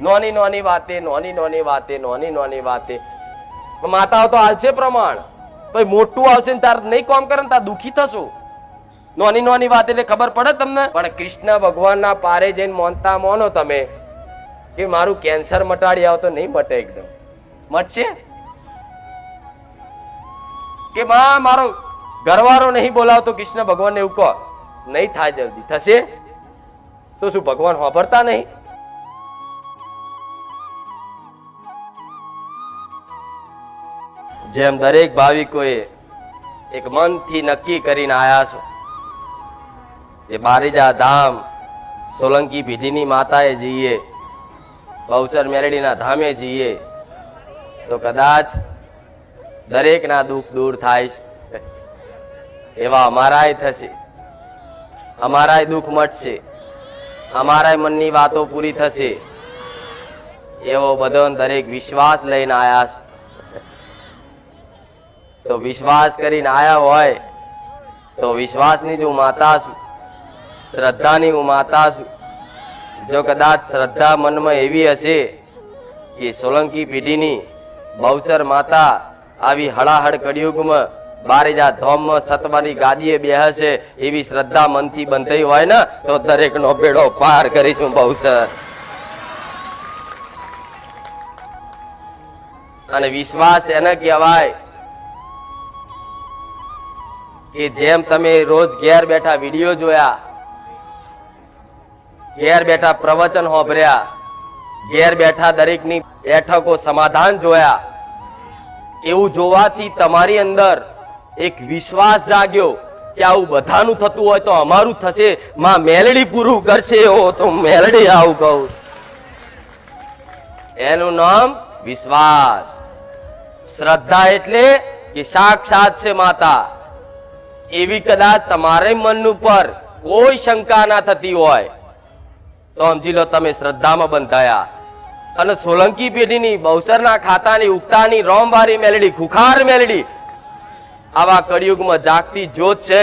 નોની નોની વાતે માતાઓ તો હાલશે પ્રમાણ, ભાઈ મોટું આવશે ને તાર નહીં કામ કરે ને તાર દુખી થશો. નોની વાત એટલે ખબર પડે તમને. પણ કૃષ્ણ ભગવાનના પારે જઈને મોનો તમે કે મારું કેન્સર મટાડી આવો તો નહીં મટે, એકદમ મટશે. કે માં મારો ઘરવાળો નહીં બોલાવતો કૃષ્ણ ભગવાનને એવું કહો, નહીં થાય, જલ્દી થશે. તો શું ભગવાન સાંભળતા નહીં? જેમ દરેક ભાવિકોએ એક મનથી નક્કી કરીને આયા છો કે બારેજા ધામ સોલંકી પેઢીની માતાએ જઈએ, બહુચર મેલડીના ધામે જઈએ તો કદાચ દરેકના દુઃખ દૂર થાય છે. એવા અમારાય થશે, અમારાય દુઃખ મટશે, અમારાય મનની વાતો પૂરી થશે, એવો બધો દરેક વિશ્વાસ લઈને આયા છે. તો વિશ્વાસ કરીને આયા હોય તો વિશ્વાસની જો માતા છું, શ્રદ્ધાની હું માતા છું. જો કદાચ શ્રદ્ધા મનમાં એવી હશે કે સોલંકી પેઢીની બહુચર માતા આવી હળાહળ કળિયુગમાં બારેજા ધામમાં સતવાની ગાદીએ બેહશે, એવી શ્રદ્ધા મનથી બંધાઈ હોય ને તો દરેકનો બેડો પાર કરીશું બહુચર. અને વિશ્વાસ એને કહેવાય કે જેમ તમે રોજ ઘેર બેઠા વિડીયો જોયા, ઘેર બેઠા પ્રવચન સાંભળ્યા, ઘેર બેઠા દરેકની બેઠકો સમાધાન જોયા, એવું જોવાથી તમારી અંદર એક વિશ્વાસ જાગ્યો કે આવું બધાનું થતું હોય તો અમારું થશે, માં મેલડી પૂરું કરશે. એવો તો મેલડી આવું કહું, એનું નામ વિશ્વાસ. શ્રદ્ધા એટલે કે સાક્ષાત છે માતા. એવી કદાચ તમારે મન ઉપર કોઈ શંકા ના થતી હોય તો સમજી લો તમે શ્રદ્ધામાં બંધાયા. અને સોલંકી પેઢીની બહુચરના ખાતાની ઉગતાની રોમવારી મેલડી, ખુખાર મેલડી આવા કળિયુગમાં જાગતી જ્યોત છે.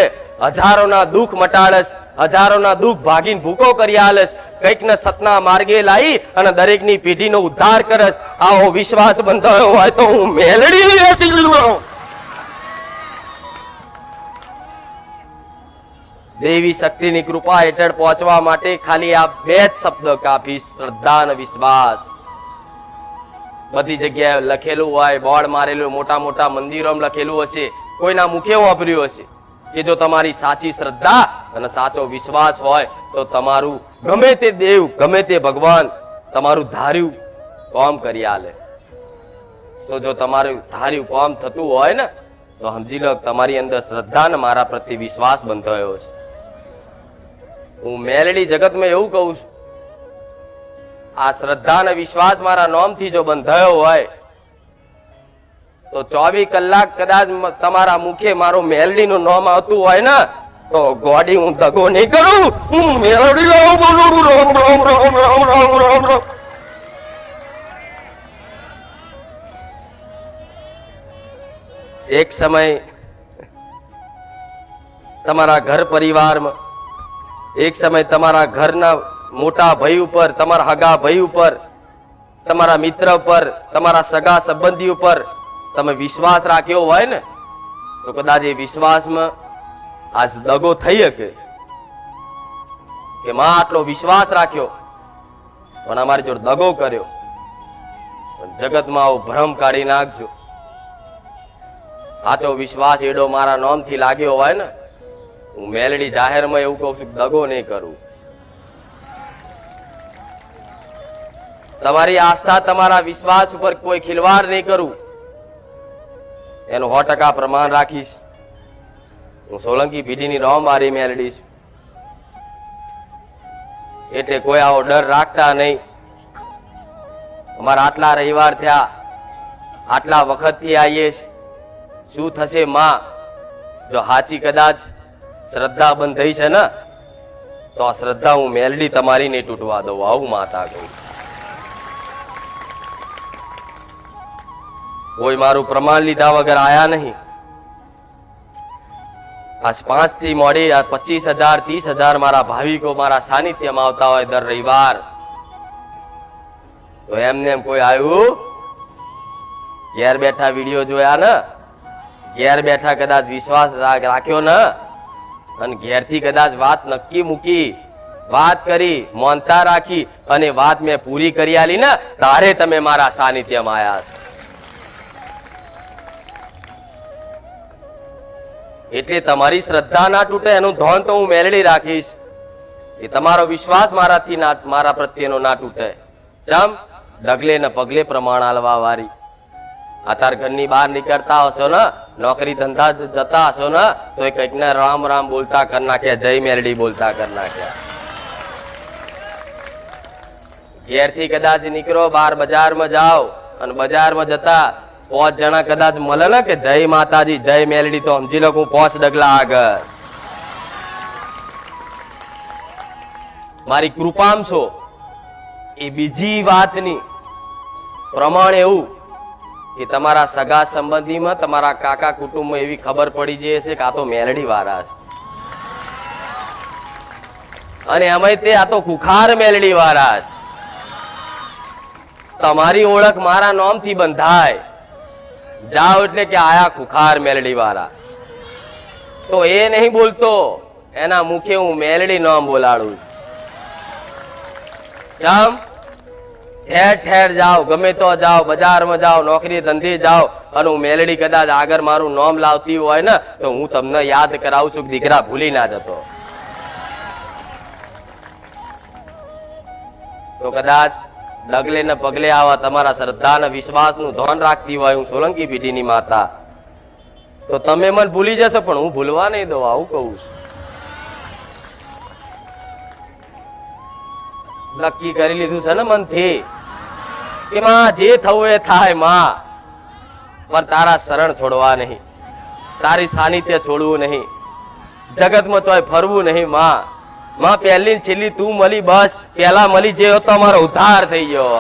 હજારોના દુઃખ મટાડસ, હજારોના દુઃખ ભાગીને ભૂકો કરી આલસ, કઈક ને સતના માર્ગે લાવી અને દરેકની પેઢીનો ઉદ્ધાર કરસ. આવો વિશ્વાસ બંધાયો હોય તો હું મેલડી. દેવી શક્તિની કૃપા હેઠળ પહોંચવા માટે ખાલી આ બે જ શબ્દ કાફી, શ્રદ્ધા અને વિશ્વાસ. બધી જગ્યાએ લખેલું હોય, બોર્ડ મારેલું, મોટા મોટા મંદિરોમાં લખેલું હશે, કોઈના મુખે વાપર્યું હશે કે જો તમારી સાચી શ્રદ્ધા અને સાચો વિશ્વાસ હોય તો તમારું ગમે તે દેવ, ગમે તે ભગવાન તમારું ધાર્યું કામ કરી આલે. તો જો તમારું ધાર્યું કામ થતું હોય ને તો સમજી લો તમારી અંદર શ્રદ્ધા ને મારા પ્રત્યે વિશ્વાસ બંધાયો છે. હું મેલડી જગતમાં એવું કહું છું, આ શ્રદ્ધા અને વિશ્વાસ મારા નામથી જો બંધાયો હોય તો 24 કલાક કદાચ તમારા મુખે મારો મેલડી નું નામ આવતું હોય ને તો ગોડી હું દગો નહીં કરું. હું મેલડી એક સમય તમારા ઘર પરિવારમાં, એક સમય તમારા ઘરના મોટા ભાઈ ઉપર, તમારા હગા ભાઈ ઉપર, તમારા મિત્ર પર, તમારા સગા સંબંધી ઉપર તમે વિશ્વાસ રાખ્યો હોય ને તો કદાચ એ વિશ્વાસમાં આજ દગો થઈ શકે કે માં આટલો વિશ્વાસ રાખ્યો પણ અમારી જોડે દગો કર્યો. જગતમાં આવો ભ્રમ કાઢી નાખજો. સાચો વિશ્વાસ એડો મારા નામથી લાગ્યો હોય ને, હું મેલડી જાહેરમાં એવું કહું છું, દગો નહીં કરું. તમારી આસ્થા, તમારા વિશ્વાસ ઉપર કોઈ ખિલવાડ નહીં કરું, એનું 100% પ્રમાણ રાખીશ. હું સોલંકી પેઢીની રોમવારી મેલડી છું, એટલે કોઈ આવો ડર રાખતા નહીં. અમારા આટલા રવિવાર થયા, આટલા વખતથી આવીએ છીએ, શું થશે માં જો હાચી કદાચ શ્રદ્ધા બંધાઈ છે ને તો આ શ્રદ્ધા હું મેલડી તમારી નહીં તૂટવા દઉં. આવું માતા કહું. કોઈ મારું પ્રમાણ લીધા વગર આયા નહીં. આજ 5 થી મોડી 25,000 30,000 મારા ભાવિકો મારા સાનિધ્યમાં આવતા હોય દર રવિવાર. તો એમને એમ કોઈ આવ્યું? ઘેર બેઠા વિડીયો જોયા ને, ઘેર બેઠા કદાચ વિશ્વાસ રાખ્યો ને, અને ઘેરથી કદાચ વાત નક્કી મૂકી, વાત કરી, મોનતા રાખી, અને વાત મેં પૂરી કરી આલી ને, તારે તમે મારા સાનિધ્યમાં આવ્યા છો. એટલે તમારી શ્રદ્ધા ના તૂટે એનું ધોન તો હું મેળવી રાખીશ. એ તમારો વિશ્વાસ મારા પ્રત્યેનો ના તૂટે. ચમ? ડગલે ને પગલે પ્રમાણ આલવા વાળી. અત્યારે ઘરની બહાર નીકળતા હશો ને, નોકરી ધંધા જતા હશો ને, તો એ કઈક ને રામ રામ બોલતા કરી નાખ્યા, જય મેરડી બોલતા કરી નાખ્યા. ઘેરથી કદાચ નીકળો, બહાર બજારમાં જાઓ, અને બજારમાં જતા 5 જણા કદાચ મળે ને કે જય માતાજી, જય મેલડી, તો સમજી લો હું 5 ડગલા આગળ. મારી કૃપામ છો. એ બીજી વાતની પ્રમાણ એવું કે તમારા સગા સંબંધીમાં, તમારા કાકા કુટુંબમાં એવી ખબર પડી જાય છે કે આ તો મેલડી વાળા છે, અને એમાંય તે આ તો ખુખાર મેલડી વાળા છે. તમારી ઓળખ મારા નામથી બંધાય. જાઓ એટલે કે આયા ખુખાર મેલડી વાળા. તો એ નહીં બોલતો, એના મુખે હું મેલડી નામ બોલાડું છું. ચમ? ઠેર ઠેર જાઓ, ગમે તો જાઓ, બજારમાં જાઓ, નોકરી ધંધે જાઓ, અને હું મેલડી કદાચ આગળ મારું નામ લાવતી હોય ને, તો હું તમને યાદ કરાવું છું કે દીકરા ભૂલી ના જતો. તો કદાચ ડગલે ને પગલે આવા તમારા શ્રદ્ધા અને વિશ્વાસ નું ધ્યાન રાખતી હોય હું સોલંકી પેઢીની માતા, તો તમે મને ભૂલી જશો, પણ હું ભૂલવા નહીં દઉં. આવું કહું છું. નક્કી કરી લીધું છે ને મનથી કે માં જે થવું એ થાય માં, પણ તારા શરણ છોડવા નહીં, તારી સાનિધ્ય છોડવું નહીં, જગતમાં ચોય ફરવું નહીં. માં પહેલી છેલ્લી તું મળી, બસ પેલા મળી જે તો અમારો ઉદ્ધાર થઈ ગયો.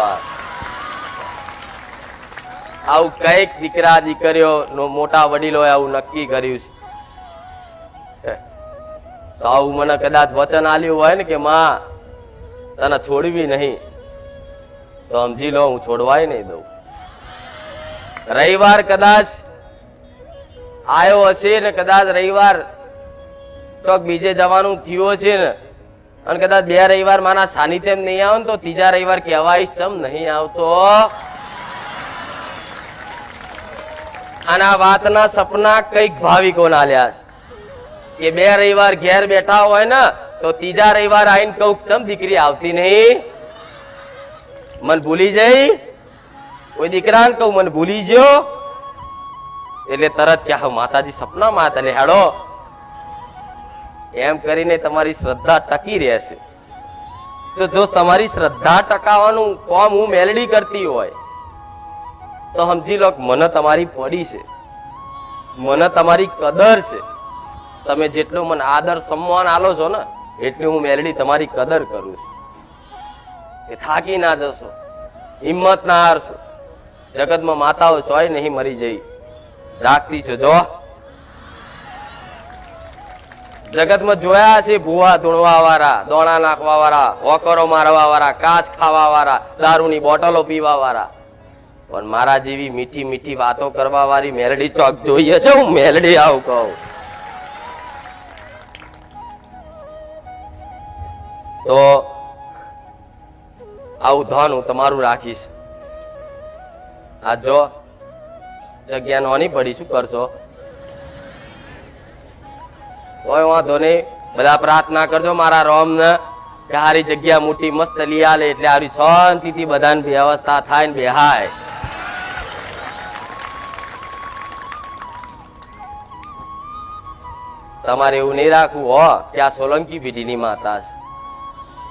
આવું કઈક દીકરા દીકરીઓ મોટા વડીલોએ આવું નક્કી કર્યું છે. તો આવું મને કદાચ વચન આલ્યું હોય ને કે માં તને છોડવી નહીં, તો સમજી લો હું છોડવાય નહીં દઉં. રવિવાર કદાચ આવ્યો હશે ને, કદાચ રવિવાર ચોક બીજે જવાનું થયું છે ને, અને કદાચ 2 રવિવાર મારા સાનિધ્ય નહીં આવે ને, તો 3જા રવિવાર કહેવાય ચમ નહીં આવતો. અને આ વાતના સપના કઈક ભાવિકો ના લ્યા કે 2 રવિવાર ઘેર બેઠા હોય ને, તો 3જા રવિવાર આવીને કહું ચમ દીકરી આવતી નહીં, મન ભૂલી જઈ. કોઈ દીકરાને કહું મને ભૂલી ગયો, એટલે તરત કે માતાજી સપનામાં હતા, લે હેડો. એમ કરીને તમારી શ્રદ્ધા ટકી રહેશે. તો જો તમારી શ્રદ્ધા ટકાવવાનું કામ હું મેલડી કરતી હોય, તો સમજી લો મને તમારી પડી છે, મને તમારી કદર છે. તમે જેટલો મને આદર સન્માન આલો છો ને, એટલી હું મેલડી તમારી કદર કરું છું. એ થાકી ના જશો, હિંમત ના હારશો. જગતમાં માતાઓ ચોય નહીં મરી જઈ, જાગતી છે. જો જગતમાં જોયા છે ભૂવા ધૂણવા વાળા, દોણા નાખવા વાળા, ઓકરો મારવા વાળા, કાચ ખાવા વાળા, દારૂની બોટલો પીવા વાળા, પણ મારા જેવી મીઠી મીઠી વાતો કરવા વાળી મેલડી ચોક જોઈએ છે. હું મેલડી આવું કહું તો આવું ધન હું તમારું રાખીશ. આ જો જગ્યા નોની પડી, શું કરશો? કોઈ વાંધો નહીં, બધા પ્રાર્થના કરજો મારા રોમ ને કે હારી જગ્યા મોટી મસ્ત લઈ આલે, એટલે હારી શાંતિથી બધાની વ્યવસ્થા થાય ને બેહાય. તમારે એવું નહીં રાખવું હો કે આ સોલંકી પેઢીની માતા છે.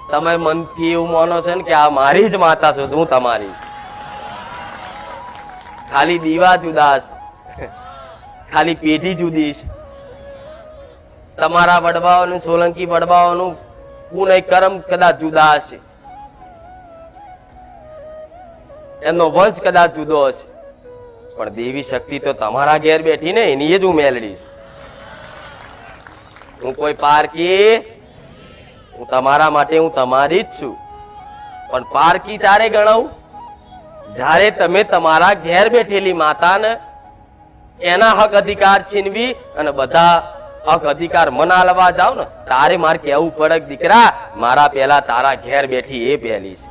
તમે મનથી એવું માનો છો ને કે આ મારી જ માતા છો, હું તમારી. ખાલી દીવા જુદા છે, ખાલી પેઢી જુદી છે. તમારા વડવાઓનું, સોલંકી વડવાઓનું પુનઃ કર્મ કદાચ જુદા હશે, એમનો વંશ કદાચ જુદો હશે, પણ દેવી શક્તિ તો તમારા ઘેર બેઠી ને, એની જ હું મેલડી છું. હું કોઈ પારકી, હું તમારા માટે હું તમારી જ છું, પણ પારકી ચારે ગણાવું જ્યારે તમે તમારા ઘેર બેઠેલી માતાને એના હક અધિકાર છીનવી અને બધા હક અધિકાર મનાલવા જાવ ને, તારે મારે કેવું પડે કે દીકરા મારા પહેલા તારા ઘેર બેઠી એ પહેલી છે.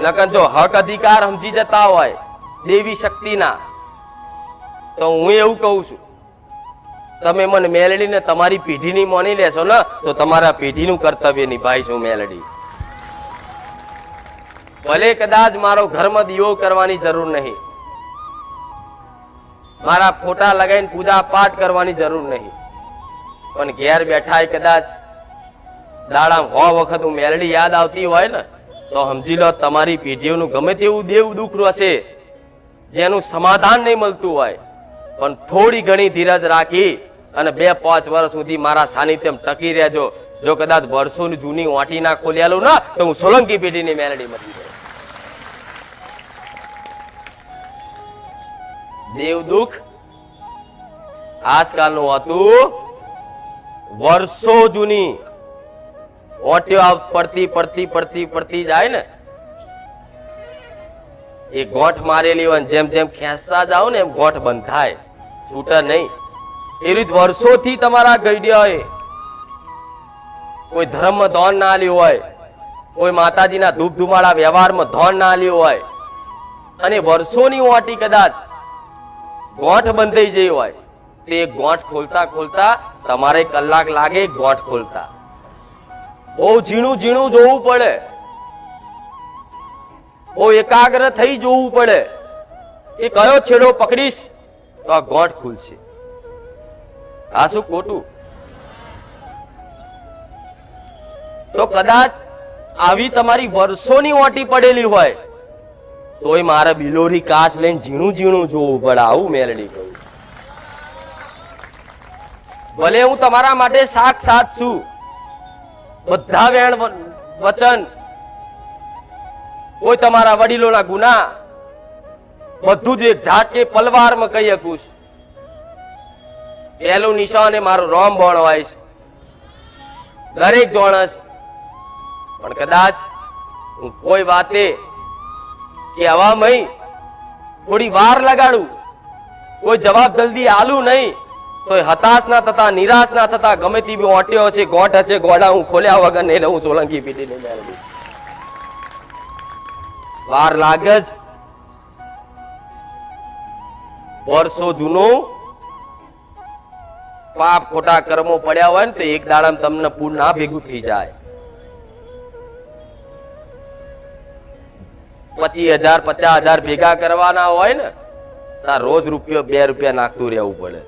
નકર જો હક અધિકાર સમજી જતા હોય દેવી શક્તિના, તો હું એવું કહું છું, તમે મને મેલડીને તમારી પેઢીની માની લેશો ને તો તમારા પેઢીનું કર્તવ્ય નિભાઈશું મેલડી. ભલે કદાચ મારો ઘરમાં દીવો કરવાની જરૂર નહીં, મારા ફોટા લગાવીને પૂજા પાઠ કરવાની જરૂર નહીં, પણ ઘેર બેઠા કદાચ દાડા 100 વખત હું મેલડી યાદ આવતી હોય ને, તો સમજી લો તમારી પેઢીઓનું ગમે તેવું દેવ દુઃખ હશે જેનું સમાધાન નહીં મળતું હોય, પણ થોડી ઘણી ધીરજ રાખી અને 2-5 વર્ષ સુધી મારા સાનિધ્યમાં ટકી રહેજો. જો કદાચ વર્ષોની જૂની વાટી ના ખોલ્યાલું ના તો હું સોલંકી પેઢીની મેલડી મળી જાય. દેવ દુઃખ આજકાલનું હતું, વર્ષો જૂની ઓટીઓ પડતી જાય ને, એ ગોઠ મારેલી હોય, જેમ જેમ ખેંચતા જાઓ ને એમ ગોઠ બંધ થાય, છૂટે નહીં. એ રીત વર્ષોથી તમારા ગઈડિયાએ કોઈ ધર્મમાં ધોન ના આલ્યું હોય, કોઈ માતાજીના ધૂપ ધુમાડા વ્યવહારમાં ધોન ના આલ્યું હોય, અને વર્ષોની ઓટી કદાચ ગોઠ બંધાઈ જઈ હોય, તે ગોઠ ખોલતા ખોલતા તમારે કલાક લાગે ગોઠ ખોલતા. બહુ ઝીણું ઝીણું જોવું પડે, બહુ એકાગ્ર થઈ જોવું પડે કે કયો છેડો પકડીશ તો આ ગોઠ ખુલશે. આ શું ખોટું? તો કદાચ આવી તમારી વર્ષોની ઓટી પડેલી હોય તોય મારે બિલોરી કાચ લઈને ઝીણું ઝીણું જોવું પડે. આવું મેલડી કહું. ભલે હું તમારા માટે સાક્ષાત છું, બધા વેણ વચન, કોઈ તમારા વડીલોના ગુના બધું જ એક ઝાટકે પલવારમાં કહી શકું છું. પહેલું નિશાન એ મારું રોમ બોણ હોય છે, દરેક જોણસ. પણ કદાચ હું કોઈ વાતે કે હવામાં થોડી વાર લગાડું, કોઈ જવાબ જલ્દી આલું નહીં, તો હતાશ ના થતા, નિરાશ ના થતા, ગમે તેવી ઓટીઓ હશે, ગોઠ હશે, ગોડા હું ખોલ્યા વગર નહીં રહું સોલંકી પેઢીને મેળવી. વાર લાગે જ. વર્ષો જૂનું પાપ ખોટા કર્મો પડ્યા હોય ને તો એક દાડામાં તમને પૂર ના ભેગું થઈ જાય. 25,000 50,000 ભેગા કરવાના હોય ને તાર રોજ ₹2 રૂપિયા નાખતું રહેવું પડે.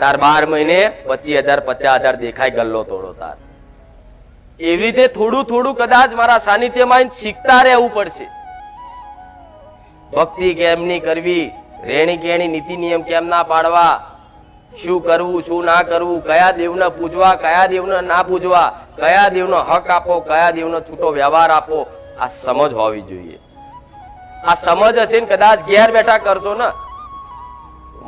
તાર 12 મહિને 25,000 50,000 દેખાય ગલ્લો તોડો તાર. એવી રીતે થોડું થોડું કદાચ મારા સાનિધ્યમાં શીખતા રહેવું પડશે. ભક્તિ કેમની કરવી, રેણી કેણી નીતિ નિયમ કેમ ના પાડવા, શું કરવું શું ના કરવું, કયા દેવને પૂજવા કયા દેવને ના પૂજવા, કયા દેવનો હક આપો કયા દેવનો છૂટો વ્યવહાર આપો, આ સમજ હોવી જોઈએ. આ સમજ હશે ને કદાચ ઘેર બેઠા કરશો ને,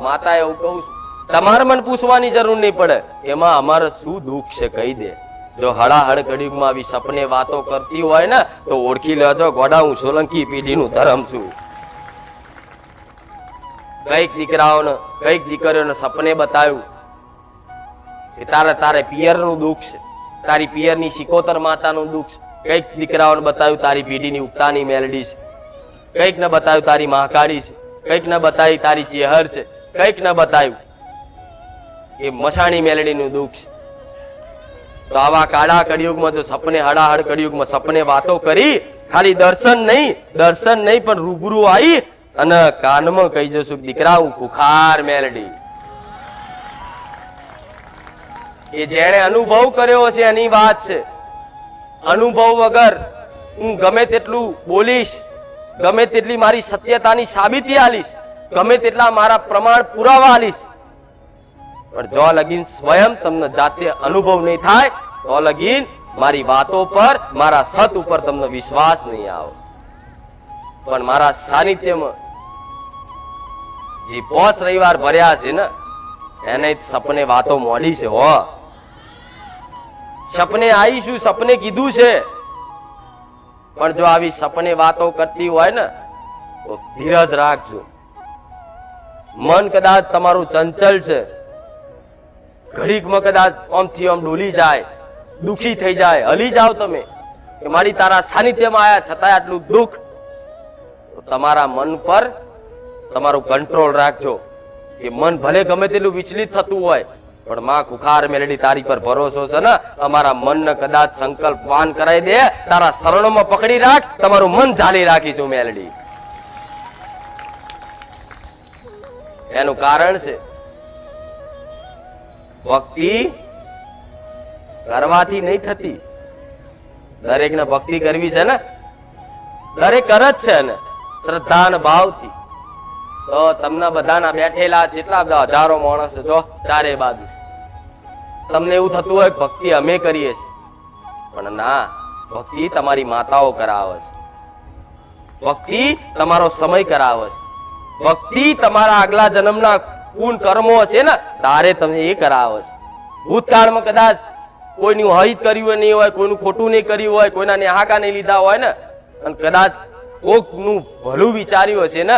માતા એવું કહું છું, તમારે મને પૂછવાની જરૂર નહીં પડે કે એમાં અમારે શું દુઃખ છે કહી દે. જો હળાહળ કળિયુગમાં આવી સપને વાતો કરતી હોય ને તો ઓળખી લેજો ગોડા હું સોલંકી પેઢીનું ધર્મ છું. કઈક દીકરાઓને કઈક દીકરીઓને સપને બતાવ્યું કે તારે પિયરનું દુઃખ છે, તારી પિયરની સિકોતર માતાનું દુઃખ છે. કઈક દીકરાઓને બતાવ્યું તારી પેઢીની ઉગતાની મેલડી છે, કઈક ને બતાવ્યું તારી મહાકાળી છે, કઈક ને બતાવી તારી ચેહર છે, કઈક ને બતાવ્યું એ મસાણી મેલડીનું દુઃખ છે. તો આવા કાળા કળિયુગમાં જો સપને હડાહડ કળિયુગમાં સપને વાતો કરી, ખાલી દર્શન નહીં પણ રૂબરૂ આવી અને કાનમાં કહી જશું દીકરા હું કુખાર મેલડી. એ જેણે અનુભવ કર્યો છે એની વાત છે. અનુભવ વગર હું ગમે તેટલું બોલીશ, ગમે તેટલી મારી સત્યતાની સાબિતી આલીશ, ગમે તેટલા મારા પ્રમાણ પુરાવા આલીશ, પણ જો લગીન સ્વયં તમને જાતે અનુભવ નહીં થાય તો લગીન મારી વાતો પર, મારા સત ઉપર તમને વિશ્વાસ નહીં આવે. પણ મારા સાનિધ્યમાં જે 5 રવિવાર ભર્યા છે ને એને સપને વાતો મોડી છે. હો સપને આવીશું, સપને કીધું છે, પણ જો આવી સપને વાતો કરતી હોય ને તો ધીરજ રાખજો. મન કદાચ તમારું ચંચલ છે, ઘડીકમાં કદાચ આમથી આમ ડોલી જાય, દુખી થઈ જાય, હલી જાવ તમે કે મારી તારા સાનિધ્યમાં આયા છતાંય આટલું દુઃખ, તો તમારા મન પર તમારું કંટ્રોલ રાખજો. કે મન ભલે ગમે તેટલું વિચલિત થતું હોય, પણ માં ખુખાર મેલડી તારી પર ભરોસો છે ને, અમારા મનને કદાચ સંકલ્પવાન કરાવી દે, તારા શરણોમાં પકડી રાખ, તમારું મન ઝાલી રાખીશું મેલડી. એનું કારણ છે ભક્તિ કરવાથી નહીં થતી. દરેકને ભક્તિ કરવી છે ને, દરેક કરે જ છે ને શ્રદ્ધા અને ભાવથી. તો તમને બધાના બેઠેલા જેટલા બધા હજારો માણસ જો ચારે બાજુ, તમને એવું થતું હોય ભક્તિ અમે કરીએ છીએ, પણ ના, ભક્તિ તમારી માતાઓ કરાવે છે, ભક્તિ તમારો સમય કરાવે છે, ભક્તિ તમારા આગલા જન્મના પૂર્ણ કર્મો હશે ને તારે તમે એ કરાવે છે. ભૂતકાળમાં કદાચ કોઈનું હિત કર્યું નહીં હોય, કોઈનું ખોટું નહીં કર્યું હોય, કોઈના નેહાકા નહીં લીધા હોય ને, અને કદાચ કોકનું ભલું વિચાર્યું હશે ને,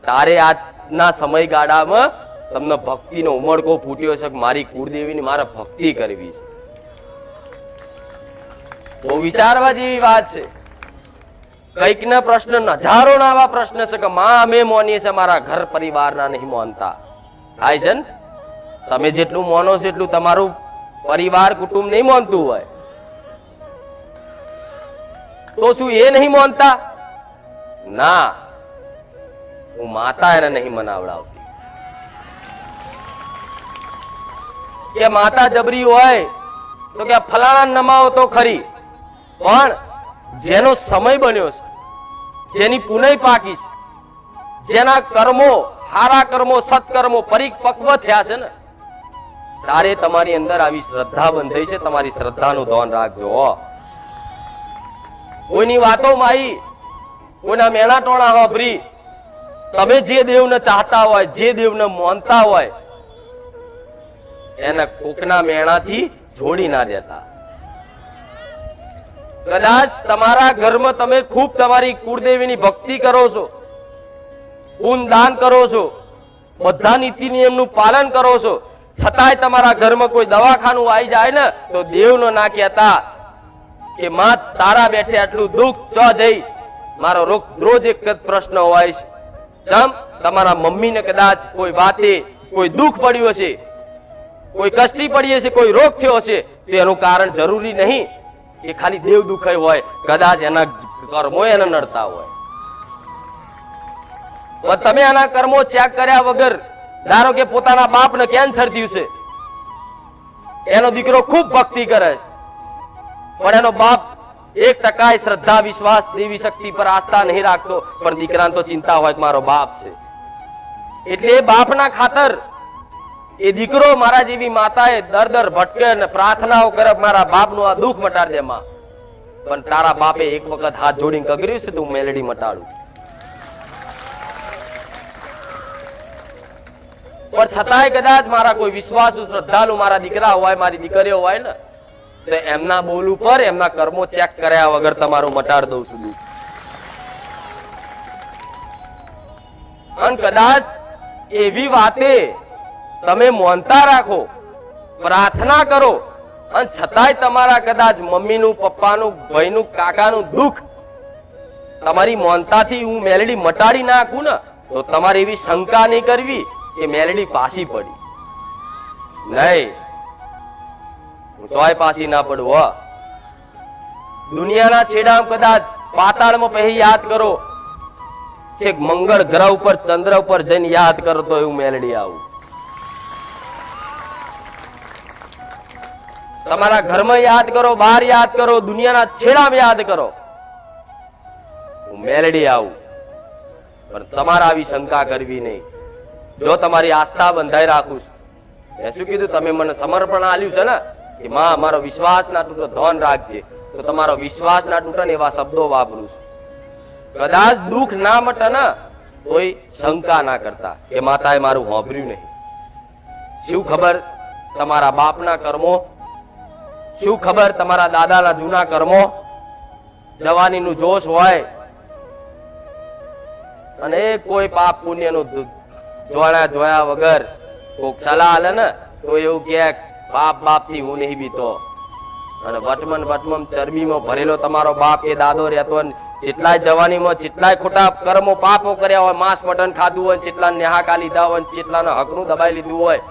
તારે આજના સમયગાળામાં તમને ભક્તિનો ઉમળકો ફૂટ્યો છે કે મારી કુળદેવીની મારે ભક્તિ કરવી છે. બહુ વિચારવા જેવી વાત છે. કઈક ના પ્રશ્ન, હજારો ના આવા પ્રશ્ન છે કે માં અમે માનીએ છીએ, મારા ઘર પરિવારના નહીં માનતા. થાય છે ને, તમે જેટલું માનો છો એટલું તમારું પરિવાર કુટુંબ નહીં માનતું હોય, તો શું એ નહીં માનતા? ના, હું માતા એને નહીં મનાવડાવતી. કે માતા જબરી હોય તો કે ફલાણા નમાવો તો ખરી, પણ જેનો સમય બન્યો છે, જેની પુનઃ પાકી છે, જેના કર્મો, હારા કર્મો, સત્કર્મો પરિપક્વ થયા છે ને, તારે તમારી અંદર આવી શ્રદ્ધા બંધાઈ છે. તમારી શ્રદ્ધાનું ધ્યાન રાખજો. કોઈની વાતોમાં આવી, કોઈના મેણા ટોણા વાપરી, તમે જે દેવને ચાહતા હોય, જે દેવને માનતા હોય, એને કોકના મેણાથી જોડી ના દેતા. કદાચ તમારા ઘરમાં તમે ખૂબ તમારી કુળદેવીની ભક્તિ કરો છો, પૂન દાન કરો છો, બધા નીતિ નિયમનું પાલન કરો છો, છતાંય તમારા ઘરમાં કોઈ દવાખાનું આવી જાય ને તો દેવનો ના કહેતા કે માં તારા બેઠે આટલું દુઃખ ચ જઈ, મારો રોજ એક જ પ્રશ્ન હોય છે, જેમ તમારા મમ્મીને કદાચ કોઈ વાતે કોઈ દુઃખ પડ્યું હશે, કોઈ કષ્ટી પડી હશે, કોઈ રોગ થયો હશે, તો એનું કારણ જરૂરી નહીં કે ખાલી દેવ દુખાય હોય, કદાચ એના કર્મો એને નડતા હોય. તમે એના કર્મો ચેક કર્યા વગર, ધારો કે પોતાના બાપને કેન્સર થયું છે, એનો દીકરો ખૂબ ભક્તિ કરે, પણ એનો બાપ 1% શ્રદ્ધા વિશ્વાસ દેવી શક્તિ પર આસ્થા નહીં રાખતો, પણ દીકરાને તો ચિંતા હોય કે મારો બાપ છે, એટલે એ બાપના ખાતર એ દીકરો મારા જેવી માતાએ દર ભટકે અને પ્રાર્થનાઓ કરે, મારા બાપનું આ દુઃખ મટાડ દે માં. પણ તારા બાપે એક વખત હાથ જોડીને કગર્યું છે, તું મેલડી મટાડું, પણ છતાંય કદાચ મારા કોઈ વિશ્વાસુ શ્રદ્ધાળુ મારા દીકરા હોય, મારી દીકરીઓ હોય ને, તો એમના બોલ ઉપર એમના કર્મો ચેક કર્યા વગર તમારું મટાડ દઉં છું. અને કદાચ એવી વાતે તમે માનતા રાખો, પ્રાર્થના કરો, અને છતાંય તમારા કદાચ મમ્મીનું, પપ્પાનું, ભાઈનું, કાકાનું દુઃખ તમારી માનતાથી હું મેલડી મટાડી નાખું ને, તો તમારે એવી શંકા નહીં કરવી કે મેલડી પાછી પડી. નહીં, હું ચોય પાછી ના પડું. હો, દુનિયાના છેડામાં કદાચ પાતાળમાં પહેલી યાદ કરો, છેક મંગળ ગ્રહ ઉપર, ચંદ્ર ઉપર જઈને યાદ કરો તો એવું મેલડી આવું. તમારા ઘરમાં યાદ કરો, બહાર યાદ કરો, દુનિયાના છેડામાં યાદ કરો, હું મેલડી આવું. પણ તમારે આવી શંકા કરવી નહીં. જો તમારી આસ્થા બંધાઈ રાખું છું, મેં શું કીધું, તમે મને સમર્પણ આલ્યું છે ને કે માં મારો વિશ્વાસ ના તૂટો, ધન રાખજે, તો તમારો વિશ્વાસ ના તૂટે ને એવા શબ્દો વાપરું છું. કદાચ દુઃખ ના મટે ને તોય શંકા ના કરતા કે માતાએ મારું સાંભળ્યું નહીં. શું ખબર તમારા બાપના કર્મો, શું ખબર તમારા દાદાના જૂના કર્મો, જવાનીનું જોશ હોય અને કોઈ પાપ પુણ્યનું જોયા વગર કોક સલાહ આલે ને તો એવું કે બાપ બાપ થી હું નહીં બીતો. અને વટમન ચરબીમાં ભરેલો તમારો બાપ કે દાદો રહેતો જેટલાય જવાનીમાં જેટલાય ખોટા કર્મો પાપો કર્યા હોય, માંસ મટન ખાધું હોય, જેટલા નેહાકા લીધા હોય, જેટલાના હકનું દબાઈ લીધું હોય,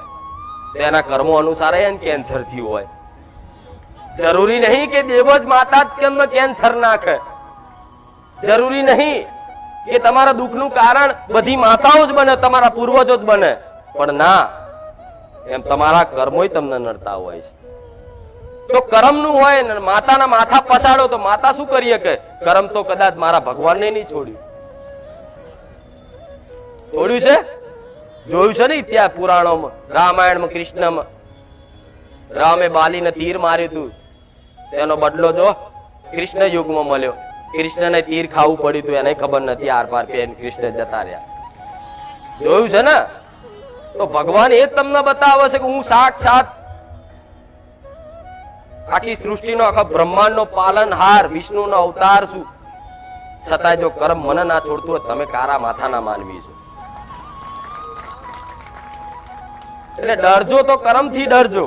તેના કર્મો અનુસાર એને કેન્સર થયું હોય. જરૂરી નહીં કે દેવ જ માતા જ કેન્સર નાખે, જરૂરી નહીં કે તમારા દુઃખનું કારણ બધી માતાઓ જ બને, તમારા પૂર્વજો જ બને, પણ ના, એમ તમારા કર્મો તમને નડતા હોય છે. તો કર્મનું હોય ને માતાના માથા પસાડો તો માતા શું કરી શકે? કર્મ તો કદાચ મારા ભગવાનને નહીં છોડ્યું છે. જોયું છે ને ત્યાં પુરાણોમાં, રામાયણમાં, કૃષ્ણમાં, રામે બાલીને તીર માર્યું હતું, તેનો બદલો જો કૃષ્ણ યુગમાં મળ્યો. કૃષ્ણને તીર ખાવું પડ્યું હતું, એને ખબર નથી, આર પાર પેન કૃષ્ણ જતા રહ્યા. જોયું છે ને? તો ભગવાન એ તમને બતાવે છે કે હું સાક્ષાત આખી સૃષ્ટિનો, આખા બ્રહ્માંડનો પાલનહાર, વિષ્ણુનો અવતાર છું. છતાંય જો કર્મ મને ના છોડતું હોય, તમે કારા માથાના માનવી છો. એટલે ડરજો તો કર્મથી ડરજો.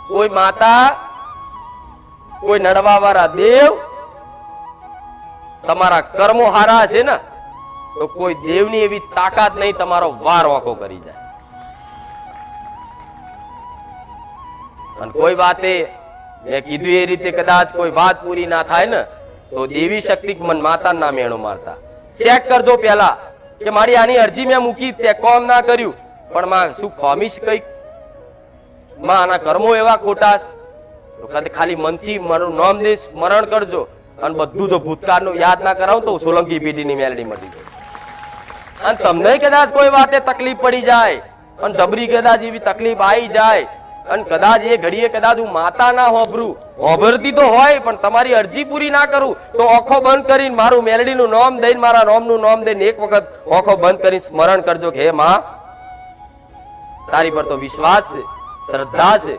કોઈ માતા, કોઈ નડવા વાળા દેવ તમારા કર્મો હારા છે ને, તો કોઈ દેવની એવી તાકાત નહીં તમારો વાર વાંકો કરી જાય. અને કોઈ વાતે મેં કીધું એ રીતે કદાચ કોઈ વાત પૂરી ના થાય ને, તો દેવી શક્તિ મન માતા ના મેણો મારતા. ચેક કરજો પેલા કે મારી આની અરજી મેં મૂકી, તે કોમ ના કર્યું, પણ માં શું ખોમીશ કઈક? માં આના કર્મો એવા ખોટા છે. ખાલી મનથી મારું નામ દે સ્મરણ કરજો, અને બધું જો ભૂતકાળનું યાદ ના કરાવું તો સોલંકી પેઢીની મેલડી મળી જાય. અને તમને કદાચ કોઈ વાતે તકલીફ પડી જાય, અને જબરી કદાચ એવી તકલીફ આવી જાય, અને કદાચ એ ઘડીએ કદાચ હું માતા ના હોભરું, હોભરતી તો હોય પણ તમારી અરજી પૂરી ના કરું, તો આંખો બંધ કરીને મારું મેલડીનું નામ દઈને, મારા નામનું નામ દઈને એક વખત આંખો બંધ કરીને સ્મરણ કરજો કે હે માં, તારી પર તો વિશ્વાસ છે, શ્રદ્ધા છે,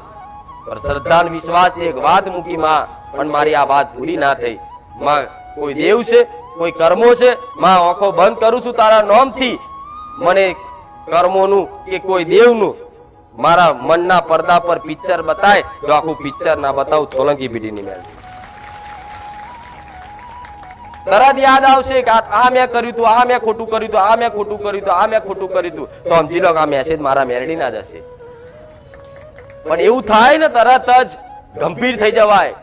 પણ શ્રદ્ધા વિશ્વાસ એક વાત મૂકી માં, પણ મારી આ વાત પૂરી ના થઈ. માં કોઈ દેવ છે, કોઈ કર્મો છે, માં આંખો બંધ કરું છું તારા નામથી, મને કર્મોનું કે કોઈ દેવનું મારા મનના પડદા પર પિક્ચર બતાય. જો આખું પિક્ચર ના બતાવું, સોલંકી પેઢીની મેલડી તરત યાદ આવશે કે આ મેં કર્યું તું, આ મેં ખોટું કર્યું તું, આ મેં ખોટું કર્યું તું, આ મેં ખોટું કર્યું તું, તો સમજી લો કે આ મેસેજ મારા મેલડી ના જશે. પણ એવું થાય ને તરત જ ગંભીર થઈ જવાય,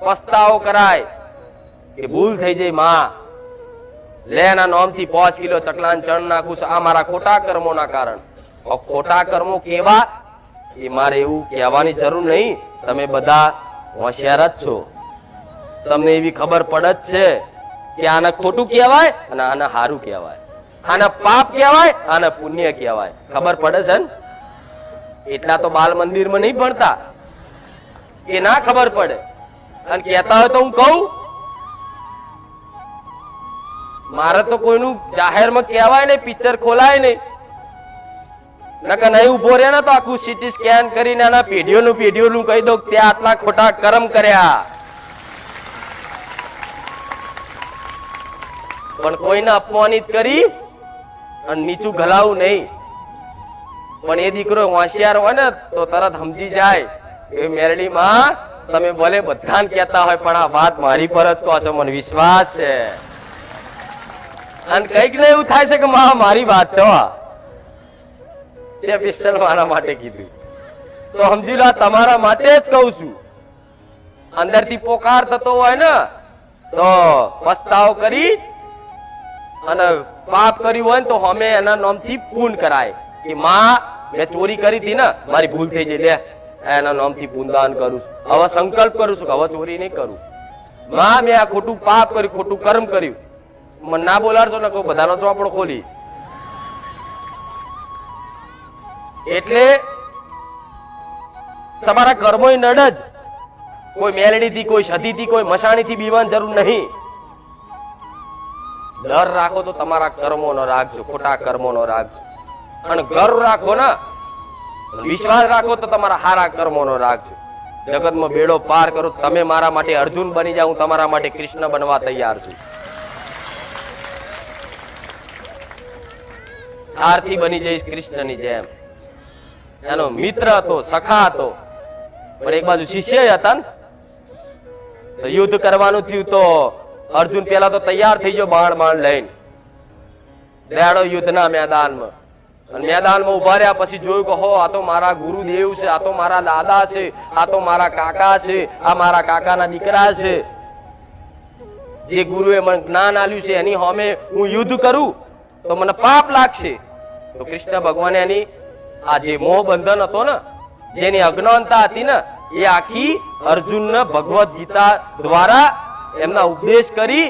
પસ્તાવો કરાય કે ભૂલ થઈ જાય. માં લે એના નામથી 5 કિલો ચકલાન ચણ નાખું, આ મારા ખોટા કર્મોના કારણ. ખોટા કર્મો કેવા એ મારે એવું કહેવાની જરૂર નહીં, તમે બધા હોશિયાર જ છો. તમને એવી ખબર પડે જ છે કે આને ખોટું કહેવાય અને આને સારું કહેવાય, આને પાપ કહેવાય, આને પુણ્ય કહેવાય. ખબર પડે છે ને? એટલા તો બાલ મંદિરમાં નહીં ભણતા કે ના ખબર પડે. અને કહેતા હોય તો હું કહું, મારે તો કોઈનું જાહેરમાં કહેવાય નહીં, પિક્ચર ખોલાય નહીં, નકર નહીં ઉભો રહે ને તો આખું સીટી સ્કેન કરીને આના પેઢીઓનું કહી દઉં ત્યાં આટલા ખોટા કર્મ કર્યા. પણ કોઈને અપમાનિત કરી અને નીચું ગલાવું નહીં. પણ એ દીકરો હોશિયાર હોય ને તો તરત સમજી જાય એ મેરડી માં તમે ભલે બધાને કહેતા હોય, પણ આ વાત મારી પર જ કહો છો, મને વિશ્વાસ છે. અને કઈક ને એવું થાય છે કે મારી વાત છે, તે સ્પેશિયલ મારા માટે કીધું, તો સમજી લો તમારા માટે જ કહું છું. અંદરથી પોકાર થતો હોય ને તો પસ્તાવો કરી અને પાપ કર્યું હોય ને તો અમે એના નામથી પૂન કરાય કે માં મેં ચોરી કરી હતી ને, મારી ભૂલ થઈ જાય, લે એના નામથી પૂનદાન કરું છું, હવે સંકલ્પ કરું છું કે હવે ચોરી નહીં કરું. માં મેં આ ખોટું પાપ કર્યું, ખોટું કર્મ કર્યું, મને ના બોલાડશો ને કોઈ બધાનો ચોપડો ખોલી. એટલે તમારા કર્મો નડ જ, કોઈ મેલડીથી, કોઈ સતીથી, કોઈ મસાણીથી બીવાની જરૂર નહીં. ડર રાખો તો તમારા કર્મો નો રાખજો, ખોટા કર્મો નો રાખજો. અને ગર્વ રાખો ને, વિશ્વાસ રાખો તો તમારા સારા કર્મો નો રાખજો. જગતમાં બેડો પાર કરો. તમે મારા માટે અર્જુન બની જાઓ, હું તમારા માટે કૃષ્ણ બનવા તૈયાર છું. સારથી બની જઈશ કૃષ્ણની જેમ. એનો મિત્ર હતો, સખા હતો, પણ એક બાજુ શિષ્ય હતા ને. યુદ્ધ કરવાનું થયું તો અર્જુન પેલા તો તૈયાર થઈ ગયો બાણ લઈને. દયાળો યુદ્ધના મેદાનમાં, અને મેદાનમાં ઉભા રહ્યા પછી જોયું કે હો, આ તો મારા ગુરુદેવ છે, આ તો મારા દાદા છે, આ તો મારા કાકા છે, આ મારા કાકાના દીકરા છે. જે ગુરુએ મને જ્ઞાન આપ્યું છે એની સામે હું યુદ્ધ કરું તો મને પાપ લાગશે. તો કૃષ્ણ ભગવાને એની આ જે મોહ બંધન હતો ને, જેની અજ્ઞાનતા હતી ને, એ આખી અર્જુનને ભગવદ ગીતા દ્વારા એમના ઉપદેશ કરી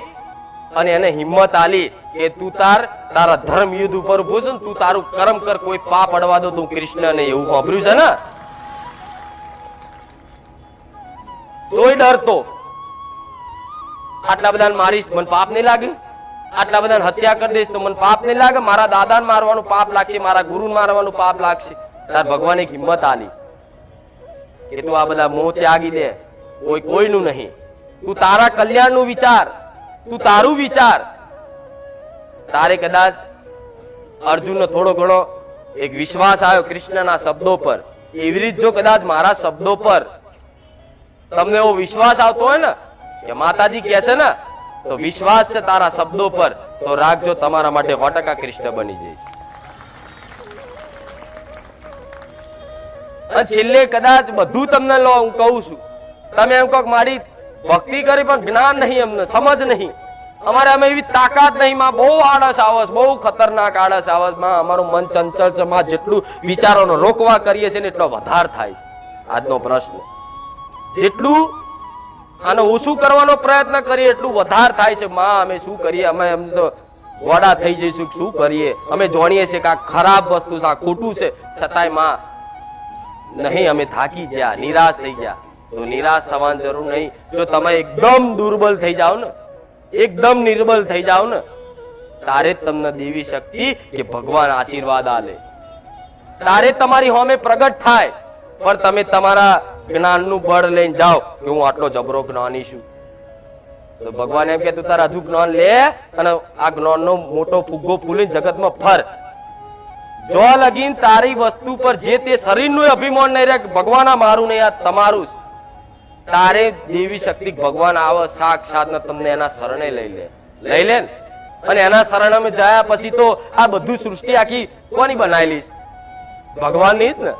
અને એને હિંમત આલી કે તું તારા ધર્મ યુદ્ધ ઉપર ઉભો છે ને, તું તારું કર્મ કર, કોઈ પાપ અડવા દો તું કૃષ્ણને. એવું સાંભળ્યું છે ને? તોય ડરતો. આટલા બધા મારીશ મને પાપ નહીં લાગે, આટલા બધા હત્યા કરી દઈશ તો મને પાપ નહીં લાગે, મારા દાદાને મારવાનું પાપ લાગશે, મારા ગુરુને મારવાનું પાપ લાગશે. તાર ભગવાને એક હિંમત આલી કે તું આ બધા મોહ ત્યાગી દે, કોઈનું નહીં. તું તારા કલ્યાણનું વિચાર, તું તારું વિચાર. તારે કદાચ અર્જુનનો થોડો ઘણો એક વિશ્વાસ આવ્યો કૃષ્ણના શબ્દો પર. એવી રીતે જો કદાચ મારા શબ્દો પર તમને એવો વિશ્વાસ આવતો હોય ને કે માતાજી કહે છે ને, તો વિશ્વાસ છે તારા શબ્દો પર, તો રાખજો તમારા માટે 100% કૃષ્ણ બની જઈશ. અને છેલ્લે કદાચ બધું તમને લો, હું કહું છું, તમે એમ કહો મારી ભક્તિ કરી પણ જ્ઞાન નહીં, અમને સમજ નહીં, અમારે અમે એવી તાકાત નહીં, માં બહુ આળસ આવે, બહુ ખતરનાક આળસ આવે, માં અમારું મન ચંચળ છે, માં જેટલું વિચારોનો રોકવા કરીએ છીએ ને એટલો વધાર થાય છે. આજનો પ્રશ્ન, જેટલું આનો ઓછું કરવાનો પ્રયત્ન કરીએ એટલું વધાર થાય છે. માં અમે શું કરીએ, અમે એમ તો ગોડા થઈ જઈશું, શું કરીએ? અમે જાણીએ છીએ કે આ ખરાબ વસ્તુ છે, આ ખોટું છે, છતાંય માં નહીં, અમે થાકી ગયા, નિરાશ થઈ ગયા. તો નિરાશ થવાની જરૂર નહીં. જો તમે એકદમ દુર્બલ થઈ જાઓ ને, એકદમ નિર્બલ થઈ જાઓ ને, તારે તમને દેવી શક્તિ કે ભગવાન આશીર્વાદ આલે, તારે તમારી સામે પ્રગટ થાય. પણ તમે તમારા જ્ઞાનનું બળ લઈને જાઓ કે હું આટલો જબરો જ્ઞાની છું, તો ભગવાન એમ કે તું તારા હજુ જ્ઞાન લે અને આ જ્ઞાનનો મોટો ફુગ્ગો ફૂલીને જગતમાં ફર. જો લગીન તારી વસ્તુ પર જે તે શરીરનું અભિમાન નહીં રહે કે ભગવાન આ મારું નહીં, આ તમારું, તારે દેવી શક્તિ ભગવાન આવે સાક્ષાત ને તમને એના શરણે લઈ લે ને. અને એના શરણ અમે જયા પછી તો આ બધું સૃષ્ટિ આખી કોની બનાવેલી છે? ભગવાનની જ ને,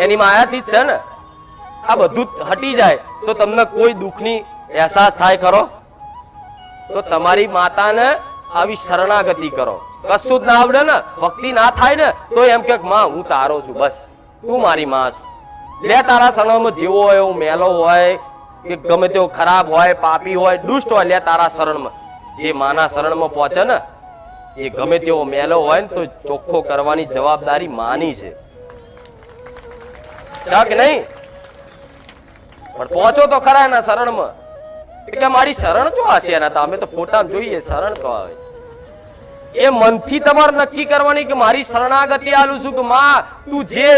એની માયાથી જ છે ને. આ બધું હટી જાય તો તમને કોઈ દુઃખની અહેસાસ થાય ખરો? તો તમારી માતાને આવી શરણાગતિ કરો. કશું જ ના આવડે ને, ભક્તિ ના થાય ને, તો એમ કે માં હું તારો છું, બસ તું મારી માં છું. લે તારા શરણમાં જેવો હોય, એવું મેલો હોય કે ગમે તેવો ખરાબ હોય, પાપી હોય, દુષ્ટ હોય, લે તારા શરણમાં. જે માના શરણમાં પહોંચે ને, એ ગમે તેવો મેલો હોય ને તો ચોખ્ખો કરવાની જવાબદારી માની છે. કે નહીં? પણ પહોંચો તો ખરા એના શરણમાં. એટલે મારી શરણ ચો હશે એના, તો અમે તો ફોટામાં જોઈએ શરણ તો આવે. એ મનથી તમારે નક્કી કરવાની કે મારી શરણાગતિ આલું છું, કે માં તું જે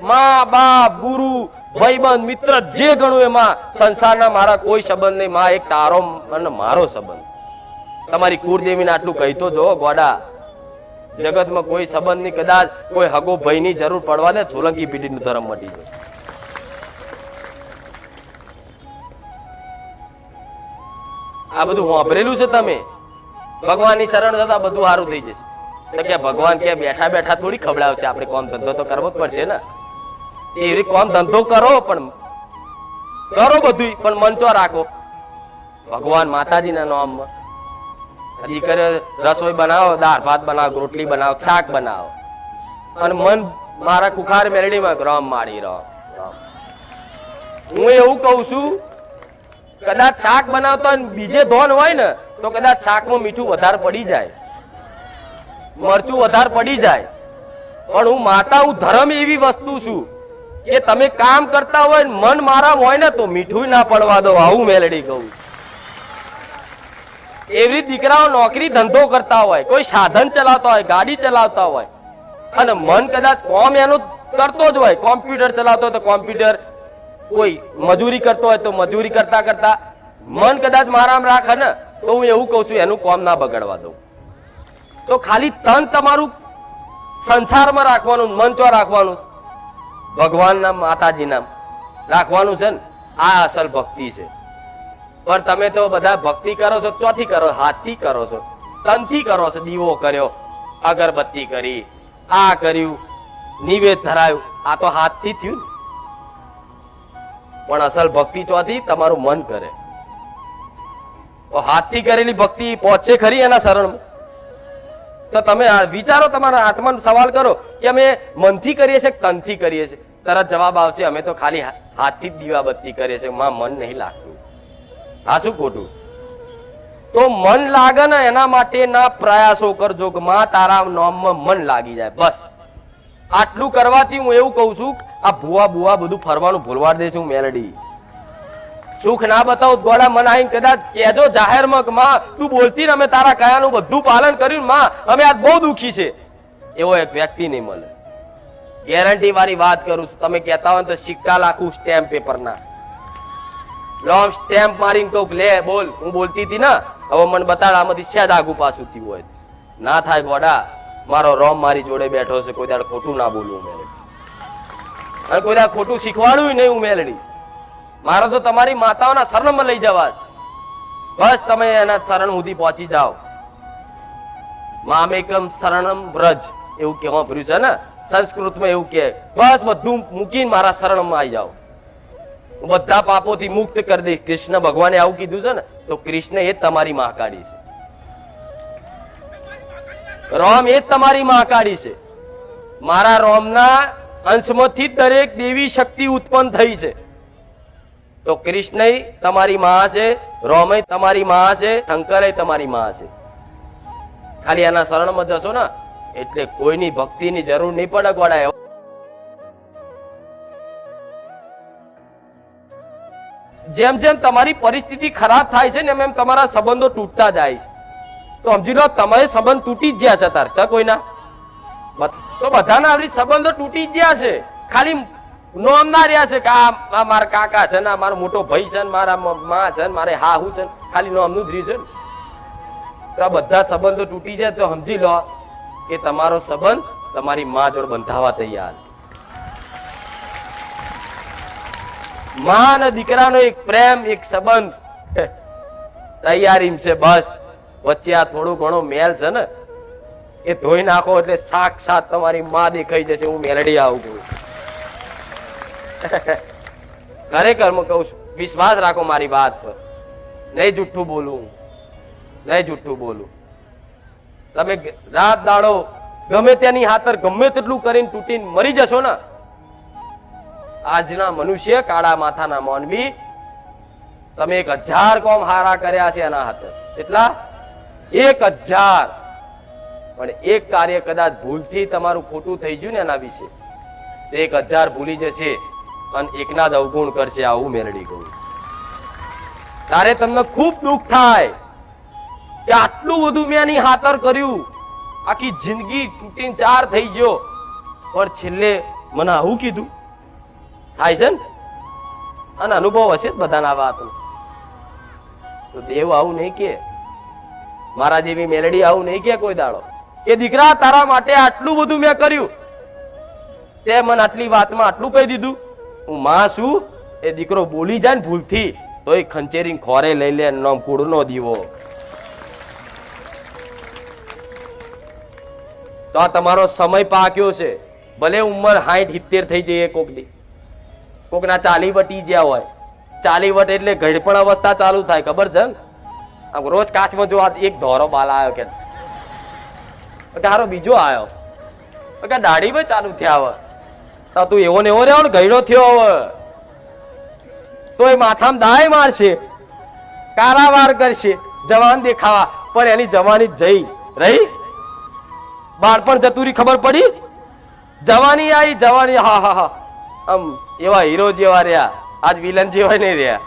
માં બાપ ગુરુ ભાઈબંધ મિત્ર જે ગણું એમાં સંસારના મારા કોઈ સંબંધ નહીં, માં એક તારો અને મારો સંબંધ. તમારી કુળદેવીને આટલું કહી તો જો ગોડા, જગતમાં કોઈ સંબંધ નહીં, કદાચ કોઈ હગો ભાઈની જરૂર પડવા દે, સોલંકી પેઢીનું ધર્મ મટી જાય. આ બધું વાપરેલું છે તમે. ભગવાનની શરણ જતા બધું સારું થઈ જશે. તો કે ભગવાન કે બેઠા બેઠા થોડી ખવડાવશે, આપણે કામ ધંધો તો કરવો જ પડશે ને. એવી કામ ધંધો કરો, પણ કરો બધું, પણ મન ચો રાખો ભગવાન માતાજીના નામમાં. દીકરે રસોઈ બનાવો, દાળ ભાત બનાવો, રોટલી બનાવો, શાક બનાવો, અને મન મારા કુખાર મેરડીમાં રામ માળી રામ. હું એવું કઉ છું, કદાચ શાક બનાવતા બીજે ધોન હોય ને તો કદાચ શાકમાં મીઠું વધારે પડી જાય, મરચું વધારે પડી જાય. પણ હું માતા, હું ધર્મ એવી વસ્તુ છું કે તમે કામ કરતા હોય મન મારા હોય ને તો મીઠું ના પડવા દો. આવું મેલડી કહું. એવી દીકરાઓ નોકરી ધંધો કરતા હોય, કોઈ સાધન ચલાવતા હોય, ગાડી ચલાવતા હોય, અને મન કદાચ કોમ એનું કરતો જ હોય, કોમ્પ્યુટર ચલાવતો હોય તો કોમ્પ્યુટર કોઈ મજૂરી કરતો હોય તો મજૂરી કરતા કરતા મન કદાચ મારામાં રાખે ને તો હું એવું કહું છું એનું કામ ના બગાડવા દઉં. તો ખાલી તન તમારું સંસારમાં રાખવાનું, મન ચો રાખવાનું, ભગવાનના માતાજીના રાખવાનું છે ને. આ અસલ ભક્તિ છે. પણ તમે તો બધા ભક્તિ કરો છો, ચોથી કરો, હાથથી કરો છો, તનથી કરો છો. દીવો કર્યો, અગરબત્તી કરી, આ કર્યું, નિવેદ ધરાયું, આ તો હાથથી થયું ને. પણ અસલ ભક્તિ ચોથી તમારું મન કરે. તો હાથથી કરેલી ભક્તિ પહોંચે ખરી એના શરણમાં? તો તમે વિચારો, તમારા આત્માનો સવાલ કરો કે અમે મનથી કરીએ છીએ કે તનથી કરીએ છીએ? તરત જવાબ આવશે અમે તો ખાલી હાથથી જ દીવાબત્તી કરીએ છીએ, માં મન નહીં લાગતું. આ શું ખોટું? તો મન લાગે ને એના માટેના પ્રયાસો કરજો કે માં તારા નામમાં મન લાગી જાય. બસ આટલું કરવાથી હું એવું કહું છું, આ ભૂવા ભૂવા બધું ફરવાનું ભૂલવાડ દે છે. હું મેલડી સુખ ના બતાવું ગોળા મન આવીને કદાચ કહેજો જાહેરમાં કે માં તું બોલતી ને અમે તારા કયાનું બધું પાલન કર્યું, માં અમે આજ બહુ દુખી છે, એવો એક વ્યક્તિ નહીં મળે. ગેરંટી વાળી વાત કરું છું. તમે કહેતા હોય તો સિક્કા લાખું સ્ટેમ્પ પેપર ના લોમ સ્ટેમ્પ મારીને કહું લે બોલ, હું બોલતી હતી ને હવે મને બતાડ, આમાંથી સેજ આગુ પાછું થયું હોય. ના થાય ગોડા, મારો રોમ મારી જોડે બેઠો છે, કોઈ દાડ ખોટું ના બોલું મેલડી, અને કોઈ દાડ ખોટું શીખવાડું નહીં હું મેલડી. મારો તો તમારી માતાઓના શરણમાં લઈ જવા છે. બસ તમે એના શરણ સુધી પહોંચી જાઓ. મામેકમ શરણમ વ્રજ એવું કહેવા ભર્યું છે ને સંસ્કૃતમાં, એવું કે બસ બધું મૂકીને મારા શરણમાં આવી જાઓ, બધા પાપોથી મુક્ત કરી દે. કૃષ્ણ ભગવાને આવું કીધું છે ને, તો કૃષ્ણ એ જ તમારી મહાકાળી છે, રોમ એ જ તમારી મહાકાળી છે. મારા રોમના અંશમાંથી દરેક દેવી શક્તિ ઉત્પન્ન થઈ છે. તો કૃષ્ણ તમારી માં છે, રોમય તમારી માં છે, શંકર તમારી માં છે. ખાલી એના શરણમાં જશો ને એટલે કોઈની ભક્તિની જરૂર નહીં પડે ગોળા. જેમ જેમ તમારી પરિસ્થિતિ ખરાબ થાય છે ને એમ એમ તમારા સંબંધો તૂટતા જાય છે. તો સમજી લો તમારે સંબંધ તૂટી જ ગયા છે તાર છે કોઈના, તો બધાના આવી સંબંધો તૂટી જ ગયા છે. ખાલી નોમ ના રહ્યા છે કે આ મારા કાકા છે ને, મારો મોટો ભાઈ છે ને, મારા માં છે ને, મારે હાહુ છે ને, ખાલી નોમનું જ રહ્યું છે ને. તો આ બધા સંબંધો તૂટી જાય તો સમજી લો કે તમારો સંબંધ તમારી માં જોડે બંધાવા તૈયાર છે. માં અને દીકરાનો એક પ્રેમ, એક સંબંધ તૈયારી છે. બસ વચ્ચે આ થોડું ઘણો મેલ છે ને એ ધોઈ નાખો એટલે સાક્ષાત તમારી માં દેખાઈ જશે. હું મેલડી આવું છું ખરેખર હું કહું છું, વિશ્વાસ રાખો મારી વાત પર. નહીં જુઠ્ઠું બોલું, નહીં જુઠ્ઠું બોલું. તમે રાત દાડો ગમે તેની હાતર ગમે તેટલું કરીને તૂટીને મરી જશો ને, આજના મનુષ્ય કાળા માથાના માનવી તમે 1000 કોમ હારા કર્યા છે એના હાથે. કેટલા? 1000. પણ એક કાર્ય કદાચ ભૂલથી તમારું ખોટું થઈ ગયું ને એના વિશે, 1000 ભૂલી જશે અને એકના જ અવગુણ કરશે. આવું મેલડી કહું. તારે તમને ખૂબ દુઃખ થાય કે આટલું બધું મેં એની હાતર કર્યું, આખી જિંદગી તૂટીને ચાર થઈ ગયો, પણ છેલ્લે મને આવું કીધું. થાય છે ને, અને અનુભવ હશે જ બધાના વાતનો. તો દેવ આવું નહીં કે, મારા જેવી મેલડી આવું નહીં કે કોઈ દાડો કે દીકરા તારા માટે આટલું બધું મેં કર્યું, તે મને આટલી વાતમાં આટલું કહી દીધું. હું માં છું, એ દીકરો બોલી જાય ને ભૂલથી તો એ ખંચેરી ખોરે લઈ લે, નામ કુળનો દીવો. તો આ તમારો સમય પાક્યો છે. ભલે ઉંમર 60-70 થઈ જઈએ કોકની, કોકના 40 વટી જ્યાં હોય. 40 વટ એટલે ઘડપણ અવસ્થા ચાલુ થાય, ખબર છે ને? આમ રોજ કાચમાં જો એક ધોરો બાલ આવ્યો કે તારો બીજો આવ્યો કે દાઢી ભાઈ ચાલુ થયા હવે, તો તું એવો ને એવો રહ્યો ને ગયડો થયો હવે તો એ માથામાં દાય મારશે, કારાવાર કરશે, જવાન દેખાવા. પણ એની જવાની જઈ રહી, બાળપણ જતું રહી, ખબર પડી, જવાની આવી, જવાની હા હા હા આમ એવા હીરો જેવા રહ્યા, આજ વિલન જેવા નહીં રહ્યા.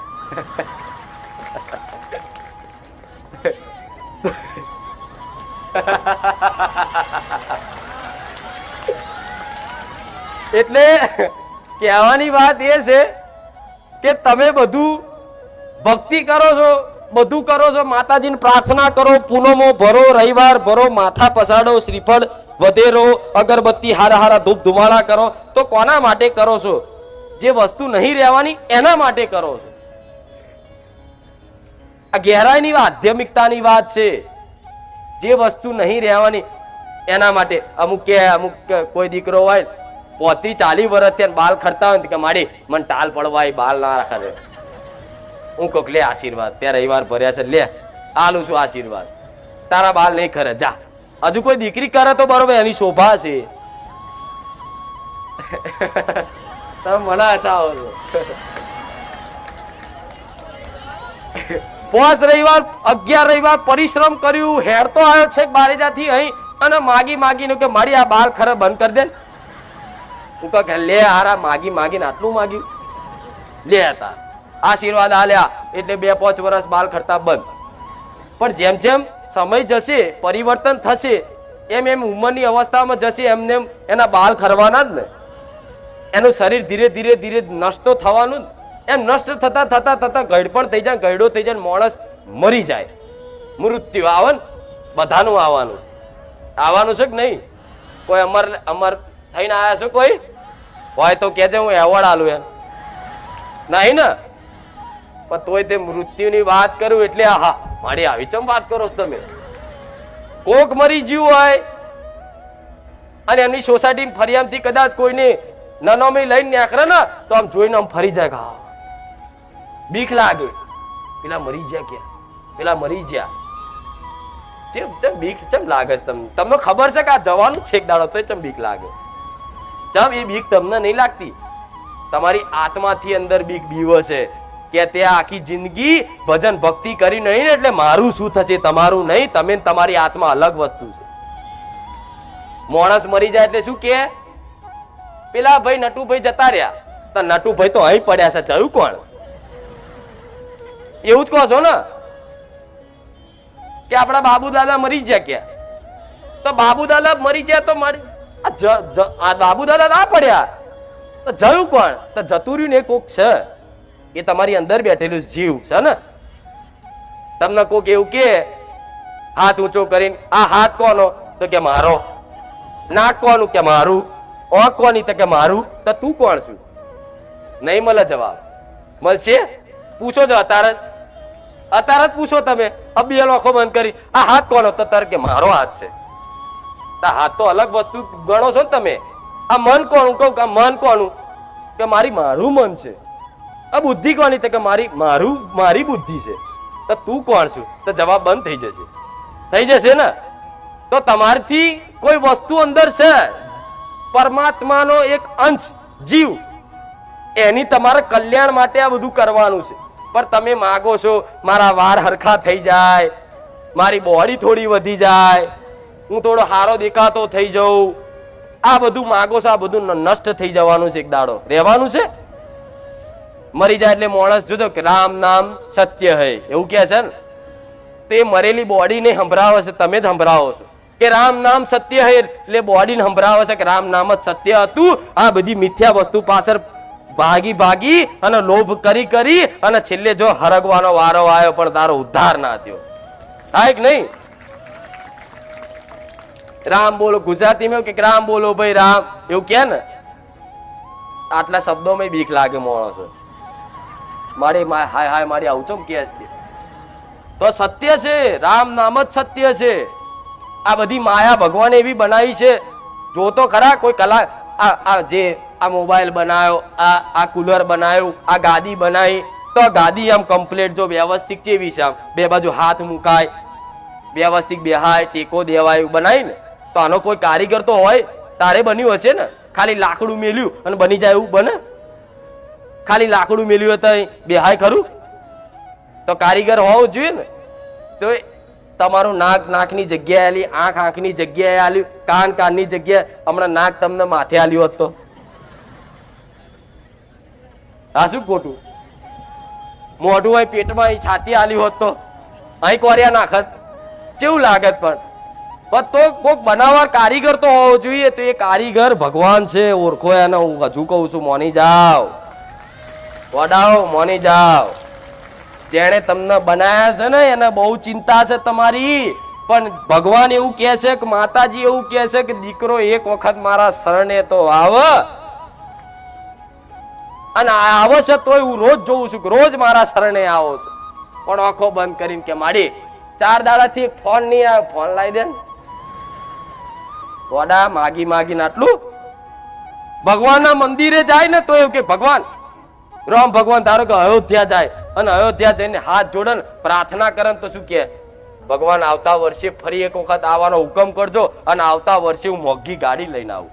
એટલે કહેવાની વાત એ છે કે તમે બધું ભક્તિ કરો છો, બધું કરો છો, માતાજીને પ્રાર્થના કરો, પૂનમો ભરો, રવિવાર ભરો, માથા પસાડો, શ્રીફળ વધેરો, અગરબત્તી હારા હારા ધૂપ ધુમાડા કરો, તો કોના માટે કરો છો? જે વસ્તુ નહીં રહેવાની એના માટે કરો છો. આ ગહેરાઈની વાત, આધ્યાત્મિકતાની વાત છે. જે વસ્તુ નહીં રહેવાની એના માટે. અમુક કોઈ દીકરો હોય 35-40 વર્ષ થયા બાલ ખરતા હોય કે માડી મને ટાલ પડવાય, બાલ ના રાખે. હું કોક લે આશીર્વાદ, ત્યાં રવિવાર ભર્યા છે, લે આલું છું આશીર્વાદ, તારા બાલ નહીં ખરે, જા. હજુ કોઈ દીકરી કરે તો બરોબર, એની શોભા છે. તમે મને હસાવો છો. 5 રવિવાર 11 રવિવાર પરિશ્રમ કર્યું, હેડતો આવ્યો છે બારેજાથી અહીં, અને માગી માગીને કે મારી આ બાલ ખરે બંધ કરી દે. હું કહે લે હારા, માગી માગીને આટલું માગ્યું, લે હતા આશીર્વાદ આલ્યા એટલે 2-5 વર્ષ બાલ ખરતા બંધ. પણ જેમ જેમ સમય જશે, પરિવર્તન થશે, એમ એમ ઉંમરની અવસ્થામાં જશે, એમને એના બાલ ખરવાના જ ને. એનું શરીર ધીરે ધીરે ધીરે નષ્ટ તો થવાનું જ. એમ નષ્ટ થતા થતા થતા ગળપણ થઈ જાય, ગયડો થઈ જાય, માણસ મરી જાય. મૃત્યુ આવે ને, બધાનું આવવાનું છે કે નહીં? કોઈ અમર થઈને આવ્યા છો? કોઈ હોય તો કહેજે, હું એવોર્ડ આલું એમ. નહીં ને? પણ તોય તે મૃત્યુની વાત કરું એટલે આહા મારી આવી ચમ વાત કરો છો તમે? કોક મરી ગયું હોય અને એમની સોસાયટી ફરિયામથી કદાચ કોઈને નનોમી લઈને નીકળે ને તો આમ જોઈને આમ ફરી જાય, હા બીક લાગે, પેલા મરી ગયા, ક્યાં પેલા મરી ગયા. ચમ બીક ચમ લાગે છે તમને? તમને ખબર છે કે આ જવાનું છેક દાડો, તો ચમ બીક લાગે? ચમ એ બીક તમને નહીં લાગતી? તમારી આત્માથી અંદર બીક બીવો છે કે તે આખી જિંદગી ભજન ભક્તિ કરી નહીં ને એટલે મારું શું થશે, તમારું નહીં. તમે તમારી આત્મા અલગ વસ્તુ છે. માણસ મરી જાય એટલે શું કે પેલા ભાઈ નટુભાઈ જતા રહ્યા, તો નટુભાઈ તો અહીં પડ્યા છે, જયું કોણ? એવું જ કહો છો ને કે આપણા બાબુ દાદા મરી ગયા, ક્યાં તો બાબુ દાદા મરી ગયા તો બાબુ દાદા ના પડ્યા તો જયું કોણ? તો જતું રહ્યું ને કોક છે, એ તમારી અંદર બેઠેલું જીવ છે ને. તમને કોક એવું કે હાથ ઊંચો કરીને, આ હાથ કોનો? તો કે મારો. નાક કોનું? કે મારું. ઓંખ કોની? તો કે મારું. તો તું કોણ છું? નહીં મળે જવાબ. મળશે? પૂછો છો અત્યારે જ પૂછો તમે. બે આંખો બંધ કરી, આ હાથ કોનો? તો તારે કે મારો હાથ છે. હાથ તો અલગ વસ્તુ ગણો છો ને તમે. આ મન કોનું? કહું કે મન કોનું? કે મારું મન છે. આ બુદ્ધિ કોની? તો કે મારી બુદ્ધિ છે. તો તું કોણ છું? તો જવાબ બંધ થઈ જશે ને. તો તમારથી કોઈ વસ્તુ અંદર છે, પરમાત્માનો એક અંશ, જીવ, એની તમારે કલ્યાણ માટે આ બધું કરવાનું છે. પણ તમે માગો છો મારા વાળ હરખા થઈ જાય, મારી બોડી થોડી વધી જાય, હું થોડો હારો દેખાતો થઈ જાઉં, આ બધું માગો છો. આ બધું નષ્ટ થઈ જવાનું છે, એક દાડો રહેવાનું છે. મરી જાય એટલે માણસ જોજો કે રામ નામ સત્ય હૈ એવું કહે છે ને, તો એ મરેલી બોડીને સંભળાવે છે, તમે જ સંભળાવો છો કે રામ નામ સત્ય હૈ, એટલે બોડીને સંભળાવે છે કે રામ નામ જ સત્ય હતું. આ બધી મિથ્યા વસ્તુ પાછળ ભાગી અને લોભ કરી અને છેલ્લે જો હરગવાનો વારો આવ્યો પણ તારો ઉદ્ધાર ના થયો. થાય કે નહીં? રામ બોલો ગુજરાતીમાં કે રામ બોલો ભાઈ રામ એવું કે ને, આટલા શબ્દોમાં બીક લાગે માણસો. મારી હાય હાય મારી આવું ચમ કે તો સત્ય છે, રામ નામ જ સત્ય છે. આ બધી માયા ભગવાને એવી બનાવી છે. જો તો ખરા કોઈ કલા, આ જે આ મોબાઈલ બનાવ્યો, આ કુલર બનાવ્યું, આ ગાદી બનાવી, તો ગાદી આમ કમ્પ્લીટ જો વ્યવસ્થિત કેવી છે, આમ બે બાજુ હાથ મુકાય, વ્યવસ્થિત બેહાય, ટેકો દેવાય બનાવી ને, તો આનો કોઈ કારીગર તો હોય તારે બન્યું હશે ને. ખાલી લાકડું મેલ્યું અને બની જાય એવું બને? ખાલી લાકડું મેલ્યું હતું બેહાય ખરું? તો કારીગર હોવું જોઈએ ને. તો તમારું નાક નાકની જગ્યાએ આલી, આંખ આંખની જગ્યાએ આલ્યું, કાન કાનની જગ્યાએ. હમણાં નાક તમને માથે આલ્યું હોત તો આ શું ખોટું? મોઢું અહીં પેટમાં અહીં છાતી આલ્યું હોત તો અહીં કોરિયા નાખત, કેવું લાગત? પણ તો કોઈક બનાવવા કારીગર તો હોવો જોઈએ. તો એ કારીગર ભગવાન છે, ઓળખો એને. હું હજુ કહું છું, મોની જાઓ, વડાઓ મોની જાઓ. જેણે તમને બનાયા છે ને એને બહુ ચિંતા છે તમારી. પણ ભગવાન એવું કહે છે કે માતાજી એવું કહે છે કે દીકરો એક વખત મારા શરણે તો આવ. અને આવો છે તોય હું રોજ જોઉં છું કે રોજ મારા શરણે આવો છો. પણ આંખો બંધ કરીને કે માડી 4 દાડાથી ફોન નહીં આવે, ફોન લાવી દે. વડા માગી માગીને આટલું. ભગવાનના મંદિરે જાય ને તો એવું કે ભગવાન રામ ભગવાન ધારો કે અયોધ્યા જાય અને અયોધ્યા જઈને હાથ જોડે ને પ્રાર્થના કરે તો શું કે ભગવાન આવતા વર્ષે ફરી એક વખત આવવાનો હુકમ કરજો અને આવતા વર્ષે હું મોંઘી ગાડી લઈને આવું.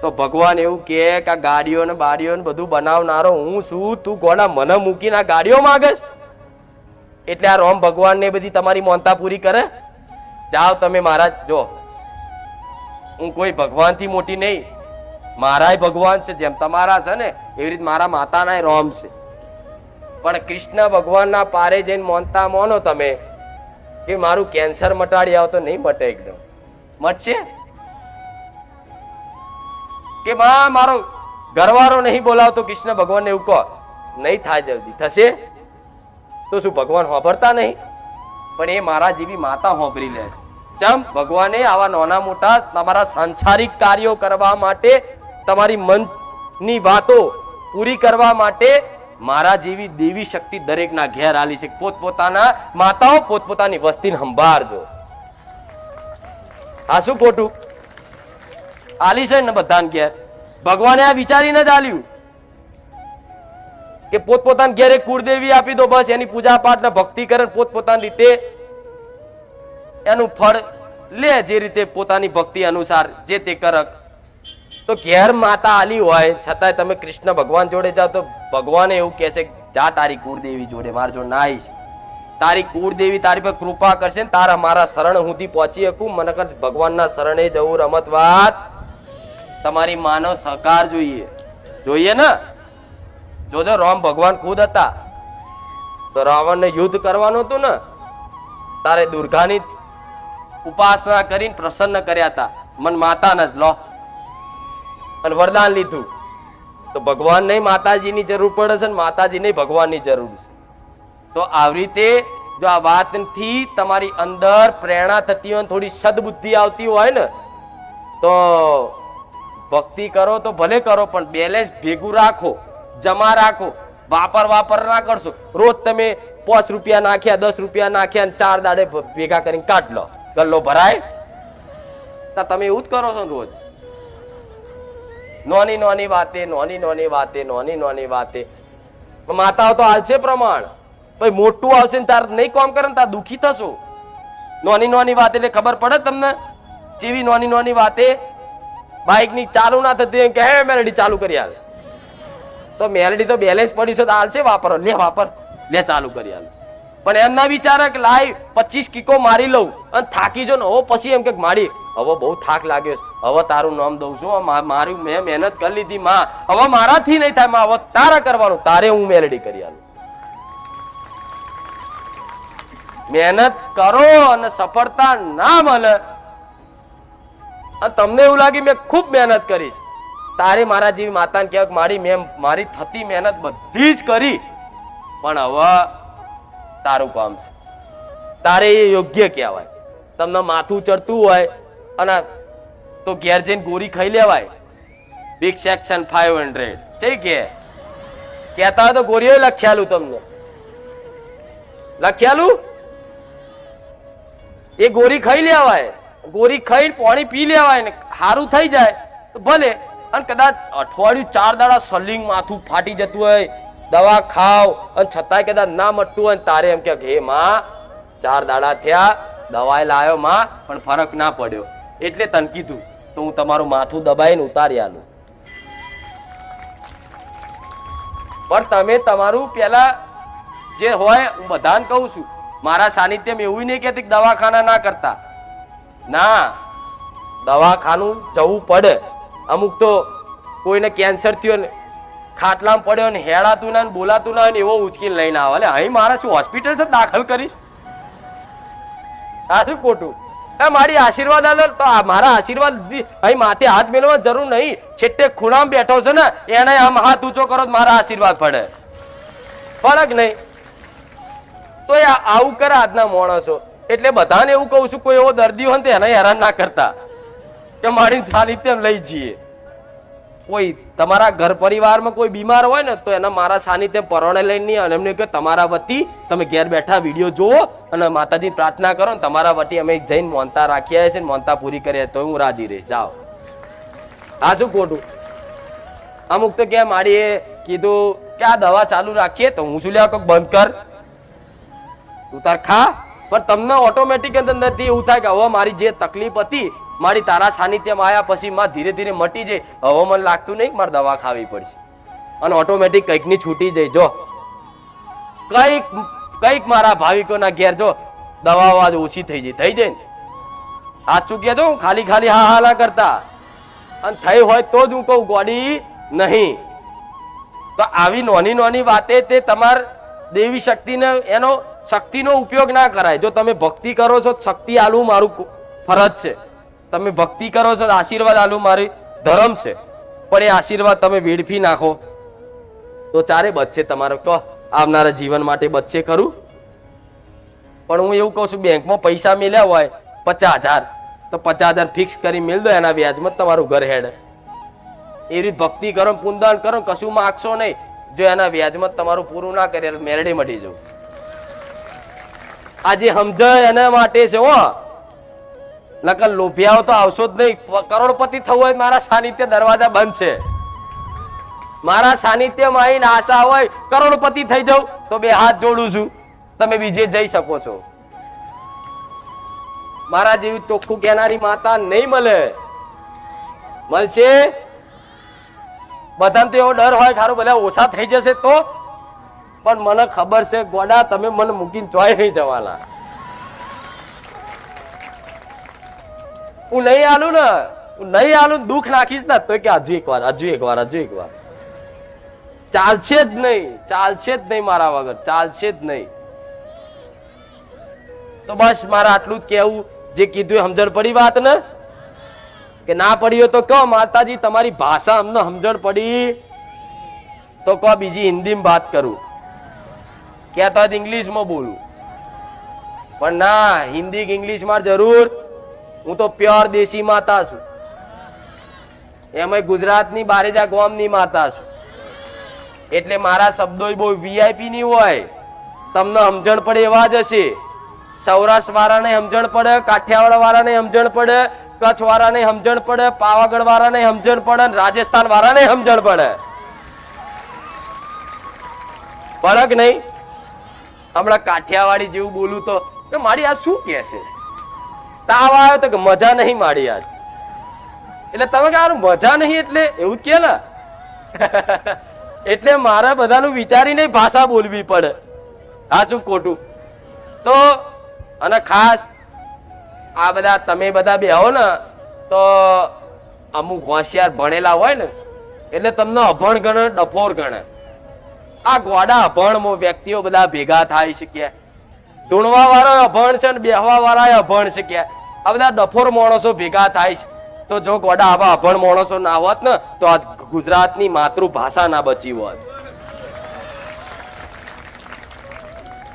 તો ભગવાન એવું કે આ ગાડીઓ ને બાડીઓ ને બધું બનાવનારો હું છું, તું ગોડા મને મૂકીને આ ગાડીઓ માંગેશ? એટલે આ રામ ભગવાન ને બધી તમારી મોનતા પૂરી કરે. જાઓ તમે મહારાજ. જો હું કોઈ ભગવાન થી મોટી નહીં, મારાય ભગવાન છે. જેમ તમારા છે ને એવી રીતે મારા માતાના રામ છે. પણ કૃષ્ણ ભગવાનના પારે જઈને મોનતા મોનો તમે કે મારું કેન્સર મટાડી આવ તો નહીં મટે. એકદમ મટશે કે માં મારો ઘરવાળો નહીં બોલાવતો કૃષ્ણ ભગવાનને એવું કહો, નહીં થાય. જલ્દી થશે તો શું ભગવાન હોભરતા નહીં? પણ એ મારા જેવી માતા હોભરી લે છે. ચમ ભગવાને આવા નાના મોટા તમારા સાંસારિક કાર્યો કરવા માટે, તમારી મનની વાતો પૂરી કરવા માટે મારા જેવી દેવી શક્તિ દરેકના ઘેર આલી છે. પોતપોતાના માતાઓ પોતપોતાની વસ્તીને સંભાળજો. આ શું ખોટું? આલી છે ને બધાને ઘેર. ભગવાને આ વિચારીને જ આલ્યું કે પોતપોતાના ઘેર એક કુળદેવી આપી દો, બસ એની પૂજા પાઠ ને ભક્તિ કરે, પોતપોતાની રીતે એનું ફળ લે, જે રીતે પોતાની ભક્તિ અનુસાર જે તે કરક. તો ઘેર માતા આલી હોય છતાંય તમે કૃષ્ણ ભગવાન જોડે જાઓ તો ભગવાને એવું કહે છે જા તારી કુળદેવી જોડે, મારા જોડે ના આવીશ. તારી કુળદેવી તારી પર કૃપા કરશે ને તારા મારા શરણ સુધી પહોંચી શકું. મને ભગવાનના શરણે જવું રમત વાત. તમારી માનવ સહકાર જોઈએ. જોઈએ ને? જોજો રામ ભગવાન ખુદ હતા તો રાવણને યુદ્ધ કરવાનું હતું ને, તારે દુર્ગાની ઉપાસના કરીને પ્રસન્ન કર્યા હતા. મન માતાને જ લો અને વરદાન લીધું. તો ભગવાન નહીં માતાજીની જરૂર પડે છે ને માતાજી નહીં ભગવાનની જરૂર છે. તો આવી રીતે જો આ વાતથી તમારી અંદર પ્રેરણા થતી હોય, થોડી સદબુદ્ધિ આવતી હોય ને, તો ભક્તિ કરો તો ભલે કરો પણ બેલેન્સ ભેગું રાખો, જમા રાખો. વાપર ના કરશો. રોજ તમે 5 રૂપિયા નાખ્યા, 10 રૂપિયા નાખ્યા અને 4 દાડે ભેગા કરીને કાઢ લો, ગલ્લો ભરાય. તમે એવું જ કરો છો રોજ. નોની નોની વાતે માતાઓ તો હાલશે પ્રમાણ. પછી મોટું આવશે ને તાર નહીં કામ કરે ને તાર દુખી થશો. નોની વાત એટલે ખબર પડે તમને? જેવી નોની વાતે બાઇક ની ચાલુ ના થતી કે હે મેલડી ચાલુ કરી હાલ, તો મેલડી તો બેલેન્સ પડી છે તો હાલશે. વાપરો, લે ચાલુ કરી હાલ. પણ એમ ના વિચારે કે લાઈ 25 કિકો મારી લઉં અને થાકી જો ને હવે પછી એમ કે મારી હવે બહુ થાક લાગ્યો છે, હવે તારું નામ દઉં છું, મારું મેં મહેનત કરી લીધી માં, હવે મારાથી નહીં થાય માં, હવે તારે કરવાનું, તારે હું મેલડી કરી આલું. મહેનત કરો અને સફળતા ના મળે અને તમને એવું લાગે મેં ખૂબ મહેનત કરી છે, તારે મારા જેવી માતાને કહેવાય મારી મેં મારી થતી મહેનત બધી જ કરી પણ હવે તારું કામ છે, તારે એ યોગ્ય કહેવાય. તમને માથું ચડતું હોય અને તો ઘેર જઈને ગોરી ખાઈ લેવાય. બિગ સેક્શન 500 છે કે કહેતા હોય તો ગોરીઓ લખ્યાલું, તમને લખ્યાલું એ ગોરી ખાઈ લેવાય. ગોરી ખાઈને પાણી પી લેવાય ને સારું થઈ જાય તો ભલે. અને કદાચ અઠવાડિયું 4 દાડા સલિંગ માથું ફાટી જતું હોય, દવા ખાવ અને છતાંય કદાચ ના મટતું હોય, તારે એમ કે હે માં 4 દાડા થયા, દવાઈ લાવ્યો માં પણ ફરક ના પડ્યો, એટલે તને કીધું તો હું તમારું માથું દબાઈને ઉતારી આલું. પણ તમે તમારું પેલા જે હોય હું બધાને કહું છું, મારા સાનિધ્યમાં એવું નહીં કહેતી દવાખાના ના કરતા. ના, દવાખાનું જવું પડે. અમુક તો કોઈને કેન્સર થયો ને ખાટલામાં પડ્યો ને હેડાતું ના બોલાતું ના એવો ઉચકીને લઈને આવે. અહીં મારા શું હોસ્પિટલ છે દાખલ કરીશ? આ શું ખોટું? મારી આશીર્વાદ આલો તો મારા આશીર્વાદ અહીં માથે હાથ મેળવવાની જરૂર નહીં. છેટ્ટે ખૂણામાં બેઠો છે ને એને આમ હાથ ઊંચો કરો મારા આશીર્વાદ પડે કે નહીં? તો આવું કરે આજના માણસો. એટલે બધાને એવું કહું છું, કોઈ એવો દર્દી હોય ને એને હેરાન ના કરતા કે મારી સાનિધ્ય લઈ જઈએ. કોઈ તમારા ઘર પરિવારમાં કોઈ બીમાર હોય ને તો એના મારા સાનિધ્ય પરોણે લઈને નહીં, અને એમને કે તમારા વતી તમે ઘેર બેઠા વિડીયો જુઓ અને માતાજી પ્રાર્થના કરો ને તમારા વતી અમે જઈને મોનતા રાખી છે, મોનતા પૂરી કરીએ તો હું રાજી રહીશ. જાઓ. આ શું ખોટું? અમુક તો કે મારી એ કીધું કે આ દવા ચાલુ રાખીએ તો હું શું લેવા કોક બંધ કર, તું તાર ખા. પણ તમને ઓટોમેટિક અંદરથી એવું થાય કે હવે મારી જે તકલીફ હતી મારી તારા સાનિધ્યમાં આવ્યા પછી માં ધીરે ધીરે મટી જાય. હવે મને લાગતું નહીં મારે દવા ખાવી પડશે, અને ઓટોમેટિક કંઈક ની છૂટી જાય. જો કંઈક મારા ભાવિકોના ઘેર જો દવાઓ આજ ઓછી થઈ જાય ને. સાચું કહેજો, હું ખાલી ખાલી હા હા ના કરતા, અને થઈ હોય તો જ હું કહું, ગોડી નહીં. તો આવી નાની નાની વાતે તે તમાર દેવી શક્તિને એનો શક્તિનો ઉપયોગ ના કરાય. જો તમે ભક્તિ કરો છો શક્તિ આલું મારું ફરજ છે, તમે ભક્તિ કરો છો આશીર્વાદ આલું મારી ધર્મ છે. પણ એ આશીર્વાદ તમે વેડફી નાખો તો ચારે બચશે તમારે? કહો, આવનારા જીવન માટે બચશે ખરું? પણ હું એવું કહું છું, બેંકમાં પૈસા મેલ્યા હોય 50,000 તો 50,000 ફિક્સ કરી મેળ દો, એના વ્યાજમાં તમારું ઘર હેડ. એ રીત ભક્તિ કરો, પુનદાન કરો, કશું માગશો નહીં. જો એના વ્યાજમાં તમારું પૂરું ના કરે મેરડે મટી જવું. આજે સમજાય એના માટે છે. હો, નકર લોભિયાઓ તો આવશો જ નહીં. કરોડપતિ થવું હોય મારા સાનિધ્ય દરવાજા બંધ છે. મારા સાનિધ્યમાં આવીને આશા હોય કરોડપતિ થઈ જાઉં તો બે હાથ જોડું છું, તમે બીજે જઈ શકો છો. મારા જેવી ચોખ્ખું કહેનારી માતા નહીં મળે. મળશે? બધાને તો એવો ડર હોય ખારું બધા ઓછા થઈ જશે તો. પણ મને ખબર છે ગોડા, તમે મને મૂકીને ચોય નહીં જવાના. હું નહીં આલું ને, હું નહીં આલું દુઃખ નાખીશ ને તો કે હજુ એક વાર ચાલશે જ નહીં મારા વગર, ચાલશે જ નહીં. તો બસ મારે આટલું જ કેવું. જે કીધું એ સમજણ પડી વાત ને? કે ના પડી હોય તો કહો, માતાજી તમારી ભાષા અમને સમજણ પડી તો કહો, બીજી હિન્દીમાં વાત કરું, કહેતા ઇંગ્લિશમાં બોલું. પણ ના, હિન્દી કે ઇંગ્લિશ માં જરૂર. હું તો પ્યોર દેશી માતા છું, એમાં ગુજરાતની બારેજા ગોમની માતા છું. એટલે મારા શબ્દો બહુ વીઆઈપી ની હોય, તમને સમજણ પડે એવા જ હશે. સૌરાષ્ટ્ર વાળાને સમજણ પડે, કાઠિયાવાડ વાળાને સમજણ પડે, કચ્છ વાળાને સમજણ પડે, પાવાગઢ વાળાને સમજણ પડે, રાજસ્થાન વાળાને સમજણ પડે. ફરક નહીં? હમણાં કાઠિયાવાડી જેવું બોલું તો મારી આ શું કે છે, તાવ આવ્યો તો કે મજા નહીં મારી આજ. એટલે તમે કે મજા નહીં એટલે એવું જ કે ને. એટલે મારે બધાનું વિચારીને ભાષા બોલવી પડે. આ શું ખોટું? તો અને ખાસ આ બધા તમે બધા બેહો ને તો અમુક હોશિયાર ભણેલા હોય ને એટલે તમને અભણ ગણે, ડફોર ગણે. આ ગોડા અભણ વ્યક્તિઓ બધા ભેગા થાય છે. ધૂણવા વાળા અભણ છે ને બેહવા વાળા અભણ છે. આ બધા ડફોર માણસો ભેગા થાય છે. તો જો ગોડા આવા અભણ માણસો ના હોત ને તો આજ ગુજરાતની માતૃભાષા ના બચી હોત.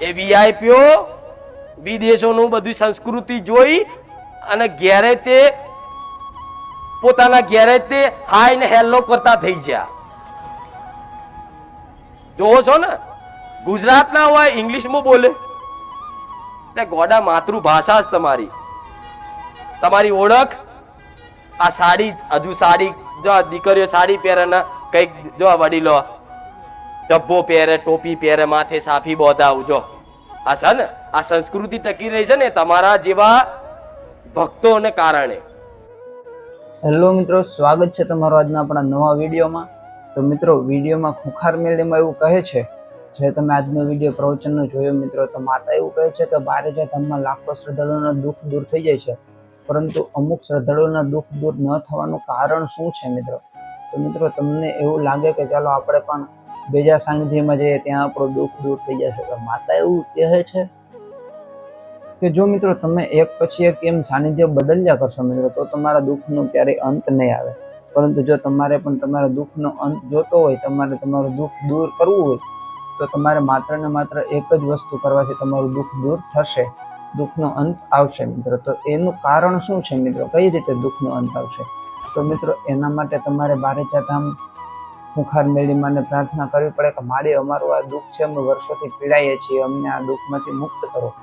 એ વીઆઈપીઓ વિદેશોનું બધી સંસ્કૃતિ જોઈ અને ઘેરે તે પોતાના ઘેરે તે હાય ને હેલો કરતા થઈ ગયા. જોવો છો ને, ગુજરાત ના હોય ઇંગ્લિશમાં બોલે. એટલે ગોડા માતૃભાષા જ તમારી ઓળખ. આ સાડી, હજુ સાડી જો દીકરીઓ સાડી પહેરે ને કઈક જો વડીલો જબ્બો પહેરે, ટોપી પહેરે, માથે સાફી બોધાવ. જો આ છે ને, આ સંસ્કૃતિ ટકી રહી છે ને તમારા જેવા ભક્તોને કારણે. હેલો મિત્રો, સ્વાગત છે તમારો આજના આપણા નવા વિડીયોમાં. તો મિત્રો, વિડીયોમાં ખુખાર મેળીમાં એવું કહે છે, જે તમે આજનો વિડીયો પ્રવચનનો જોયો મિત્રો, તો માતા એવું કહે છે કે બારેજા ધામમાં લાખો શ્રદ્ધાળુઓના દુઃખ દૂર થઈ જાય છે, પરંતુ અમુક શ્રદ્ધાળુઓના દુઃખ દૂર ન થવાનું કારણ શું છે મિત્રો? તો મિત્રો, તમને એવું લાગે કે ચાલો આપણે પણ બીજા સાનિધ્યમાં જઈએ, ત્યાં આપણું દુઃખ દૂર થઈ જશે. તો માતા એવું કહે છે કે જો મિત્રો તમે એક પછી એક એમ સાનિધ્ય બદલ્યા કરશો મિત્રો, તો તમારા દુઃખનો ક્યારેય અંત નહીં આવે. પરંતુ જો તમારે પણ તમારા દુઃખનો અંત જોતો હોય, તમારે તમારું દુઃખ દૂર કરવું હોય, તો તમારે માત્ર ને માત્ર એક જ વસ્તુ કરવાથી તમારું દુઃખ દૂર થશે, દુઃખનો અંત આવશે મિત્રો. તો એનું કારણ શું છે મિત્રો? કઈ રીતે દુઃખનો અંત આવશે? તો મિત્રો એના માટે તમારે બારેચા ધામ ખુંખાર મેળી માને પ્રાર્થના કરવી પડે કે મારે અમારું આ દુઃખ છે, અમે વર્ષોથી પીડાઈએ છીએ, અમને આ દુઃખમાંથી મુક્ત કરો.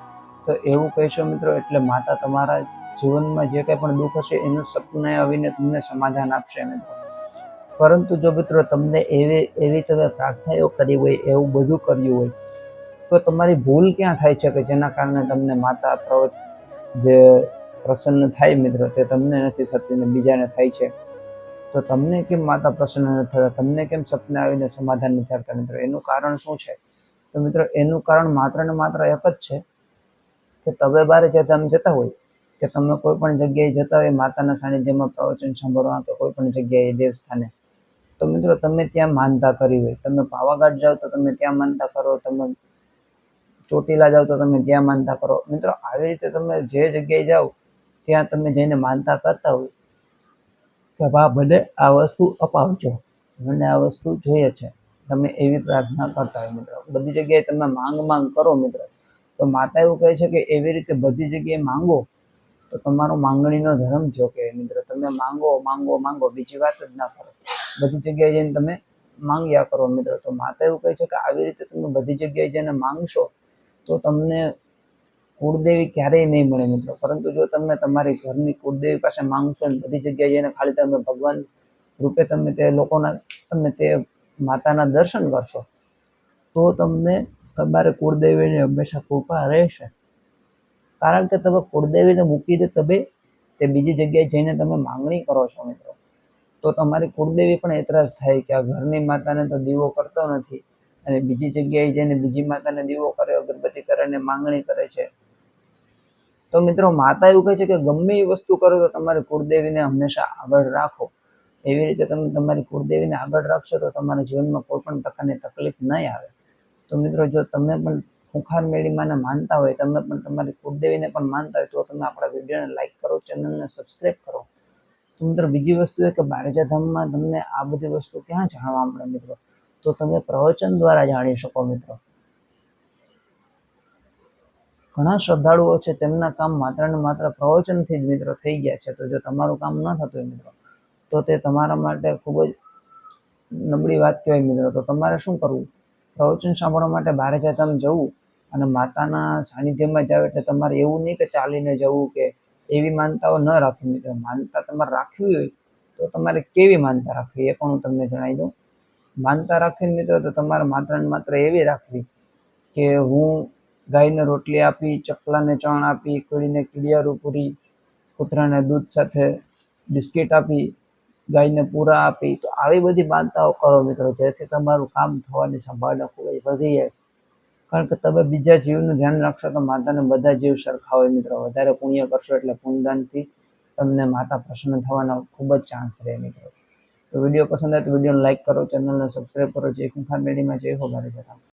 તો એવું કહેશો મિત્રો એટલે માતા તમારા જીવનમાં જે કંઈ પણ દુઃખ હશે એનું સપને આવીને તમને સમાધાન આપશે મિત્રો. પરંતુ જો મિત્રો તમને એવી તમે પ્રાર્થનાઓ કરી હોય, એવું બધું કર્યું હોય, તો તમારી ભૂલ ક્યાં થાય છે કે જેના કારણે તમને માતા જે પ્રસન્ન થાય મિત્રો, તે તમને નથી થતી ને બીજાને થાય છે. તો તમને કેમ માતા પ્રસન્ન નથી થતા? તમને કેમ સપને આવીને સમાધાન નથી આપતા મિત્રો? એનું કારણ શું છે? તો મિત્રો એનું કારણ માત્ર ને માત્ર એક જ છે કે તમે બારે તમે જતા હોય, કે તમે કોઈ પણ જગ્યાએ જતા હોય માતાના સાનિધ્યમાં પ્રવચન સાંભળવા કે કોઈ પણ જગ્યાએ દેવસ્થાને, તો મિત્રો તમે ત્યાં માનતા કરી હોય, તમે પાવાગઢ જાઓ તો તમે ત્યાં માનતા કરો, તમે ચોટીલા જાઓ તો તમે ત્યાં માનતા કરો મિત્રો. આવી રીતે તમે જે જગ્યાએ જાઓ ત્યાં તમે જઈને માનતા કરતા હોય કે બા મને આ વસ્તુ અપાવજો, મને આ વસ્તુ જોઈએ છે, તમે એવી પ્રાર્થના કરતા હોય મિત્રો. બધી જગ્યાએ તમે માંગ કરો મિત્રો. તો માતા એવું કહે છે કે એવી રીતે બધી જગ્યાએ માંગો તો તમારો માંગણીનો ધર્મ થયો કે મિત્રો. તમે માંગો, બીજી વાત જ ના કરો, બધી જગ્યાએ જઈને તમે માંગ્યા કરો મિત્રો. તો માતા એવું કહે છે કે આવી રીતે તમે બધી જગ્યાએ જઈને માંગશો તો તમને કુળદેવી ક્યારેય નહીં મળે મિત્રો. પરંતુ જો તમે તમારી ઘરની કુળદેવી પાસે માંગશો ને બધી જગ્યાએ જઈને ખાલી તમે ભગવાન રૂપે તમે તે માતાના દર્શન કરશો, તો તમને તમારે કુળદેવીની હંમેશા કૃપા રહેશે. કારણ કે તમે કુળદેવીને મૂકીને તમે તે બીજી જગ્યાએ જઈને તમે માંગણી કરો છો મિત્રો. તો તમારી કુળદેવી પણ એતરાજ થાય કે આ ઘરની માતાને તો દીવો કરતો નથી અને બીજી જગ્યાએ જઈને બીજી માતાને દીવો કરે, અગરબત્તી કરે અને માંગણી કરે છે. તો મિત્રો માતા એવું કહે છે કે ગમે એ વસ્તુ કરો તો તમારી કુળદેવીને હંમેશા આગળ રાખો. એવી રીતે તમે તમારી કુળદેવીને આગળ રાખશો તો તમારા જીવનમાં કોઈ પણ પ્રકારની તકલીફ નહીં આવે. તો મિત્રો જો તમે પણ ખુંખાર મેળીમાને માનતા હોય, તમે પણ તમારી કુળદેવીને પણ માનતા હોય, તો તમે આપણા વિડીયોને લાઈક કરો, ચેનલને સબસ્ક્રાઈબ કરો. તો મિત્રો બીજી વસ્તુ એ કે બારેજા ધામમાં તમને આ બધી વસ્તુ ક્યાં જાણવા મળે મિત્રો? તો તમે પ્રવચન દ્વારા જાણી શકો મિત્રો. ઘણા શ્રદ્ધાળુઓ છે તેમના કામ માત્ર ને માત્ર પ્રવચનથી જ મિત્રો થઈ ગયા છે. તો જો તમારું કામ ન થતું હોય મિત્રો, તો તે તમારા માટે ખૂબ જ નબળી વાત કહેવાય મિત્રો. તો તમારે શું કરવું? પ્રવચન સાંભળવા માટે બારેજા ધામ જવું અને માતાના સાનિધ્યમાં જાવ એટલે તમારે એવું નહીં કે ચાલીને જવું કે એવી માનતાઓ ન રાખવી મિત્રો. માનતા તમારે રાખવી હોય તો તમારે કેવી માનતા રાખવી એ પણ હું તમને જણાવી દઉં. માનતા રાખવી મિત્રો તો તમારે માત્ર ને માત્ર એવી રાખવી કે હું ગાયને રોટલી આપી, ચકલાને ચણ આપી, કીડીને કીડિયારું પૂરી, કૂતરાને દૂધ સાથે બિસ્કિટ આપી, ગાયને પૂરા આપી. તો આવી બધી માનતાઓ કરો મિત્રો, જેથી તમારું કામ થવાની સંભાવના ખૂબ જ વધી જાય. કારણ કે તમે બીજા જીવનું ધ્યાન રાખશો તો માતાને બધા જીવ સરખા હોય મિત્રો. વધારે પુણ્ય કરશો એટલે પુણ્યદાનથી તમને માતા પ્રસન્ન થવાના ખૂબ જ ચાન્સ રહે મિત્રો. તો વિડીયો પસંદ આવે તો વિડીયોને લાઈક કરો, ચેનલને સબસ્ક્રાઈબ કરો. જય ખુંખાર મેળીમાં જય હો બારેજા ધામ.